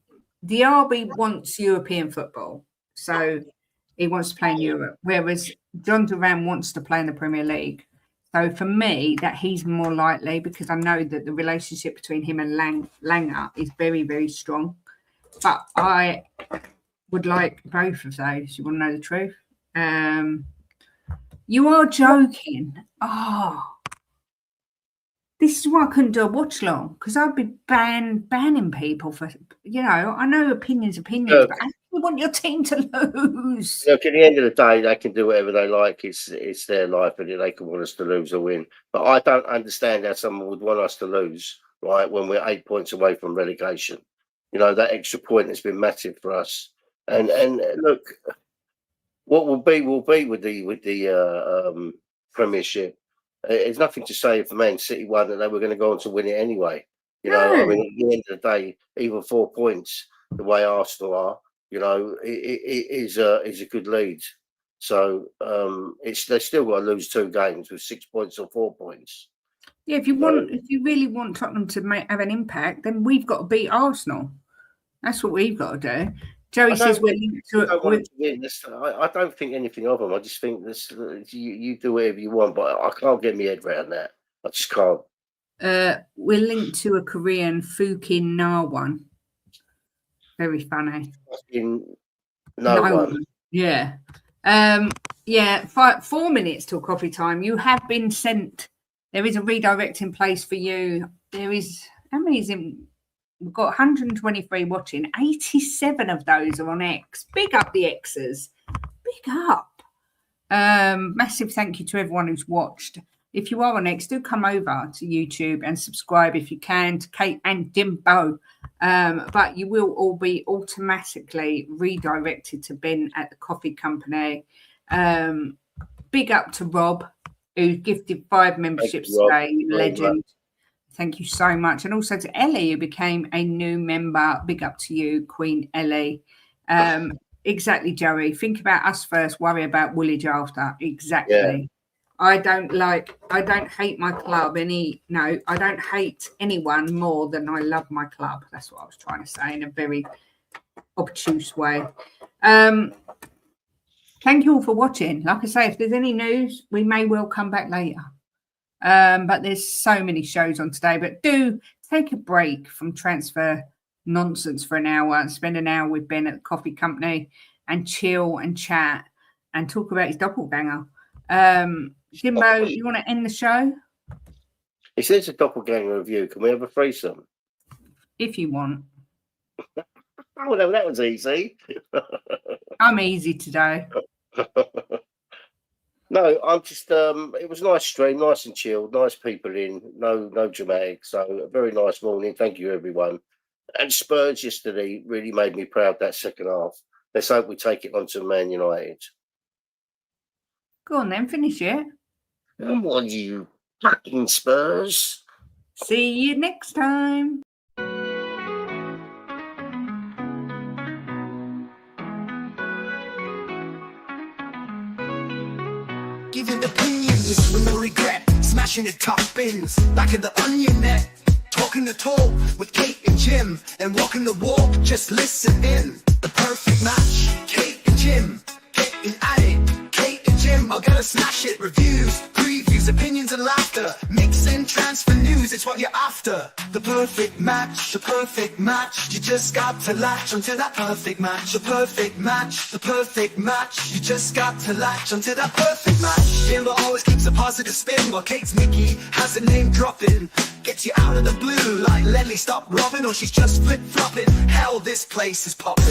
Diaby wants European football, so he wants to play in Europe, whereas John Duran wants to play in the Premier League. So for me, that he's more likely because I know that the relationship between him and Langer is very, very strong. But I would like both of those. You want to know the truth? You are joking. Oh, this is why I couldn't do a watch long, because I'd be banning people for, I know opinions, but I want your team to lose. Look, at the end of the day, they can do whatever they like. It's their life, and they can want us to lose or win. But I don't understand how someone would want us to lose, right, when we're 8 points away from relegation. That extra point has been massive for us. And look, what will be with the Premiership. There's nothing to say if Man City won that they were going to go on to win it anyway. I mean, at the end of the day, even 4 points, the way Arsenal are, it is a good lead. So they've still got to lose 2 games with 6 points or 4 points. Yeah, if you really want Tottenham to have an impact, then we've got to beat Arsenal. That's what we've got to do. Joey I says don't we're think- linked I to don't want to win. I don't think anything of them. I just think this. You do whatever you want, but I can't get my head around that. I just can't. we're linked to a Korean Fukin Na one. Very funny. No one. Yeah. Yeah, 4 minutes till coffee time. You have been sent. There is a redirect in place for you. There is, how many is in? We've got 123 watching. 87 of those are on X. Big up the X's. Big up. Massive thank you to everyone who's watched. If you are on X, do come over to YouTube and subscribe if you can to Kate and Jimbo. But you will all be automatically redirected to Ben at the coffee company. Big up to Rob, who gifted 5 memberships today. Legend. Thank you so much. And also to Ellie, who became a new member. Big up to you, Queen Ellie. Exactly, Joey. Think about us first, worry about Woolwich after. Exactly. Yeah. I don't hate my club I don't hate anyone more than I love my club. That's what I was trying to say in a very obtuse way. Thank you all for watching. Like I say, if there's any news, we may well come back later. But there's so many shows on today. But do take a break from transfer nonsense for an hour and spend an hour with Ben at the coffee company and chill and chat and talk about his doppelganger. Jimbo, you want to end the show? It says a doppelganger review. Can we have a threesome? If you want. Oh, no, that was easy. I'm easy today. No, I'm just. It was a nice stream, nice and chilled, nice people in, no dramatic. So a very nice morning. Thank you, everyone. And Spurs yesterday really made me proud. That second half. Let's hope we take it on to Man United. Go on then, finish it. Come on, you fucking Spurs. See you next time. Giving opinions with no regret, smashing the top bins, back in the onion net, talking the talk with Kate and Jim, and walking the walk, just listen in. The perfect match, Kate and Jim, getting at it, Kate and Jim, I gotta smash it. Reviews, previews, opinions and laughter, mix and transfer news, it's what you're after. The perfect match, you just got to latch onto that perfect match. The perfect match, you just got to latch onto that perfect match. Jimbo always keeps a positive spin, while Kate's Mickey has a name dropping. Gets you out of the blue, like Lenny stop robbing, or she's just flip-flopping. Hell, this place is popping.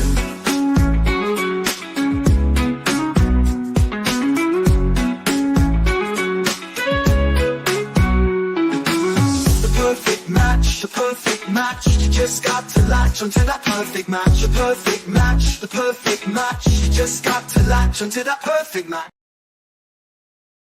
The perfect match, you just got to latch onto that perfect match. The perfect match, you just got to latch onto that perfect match.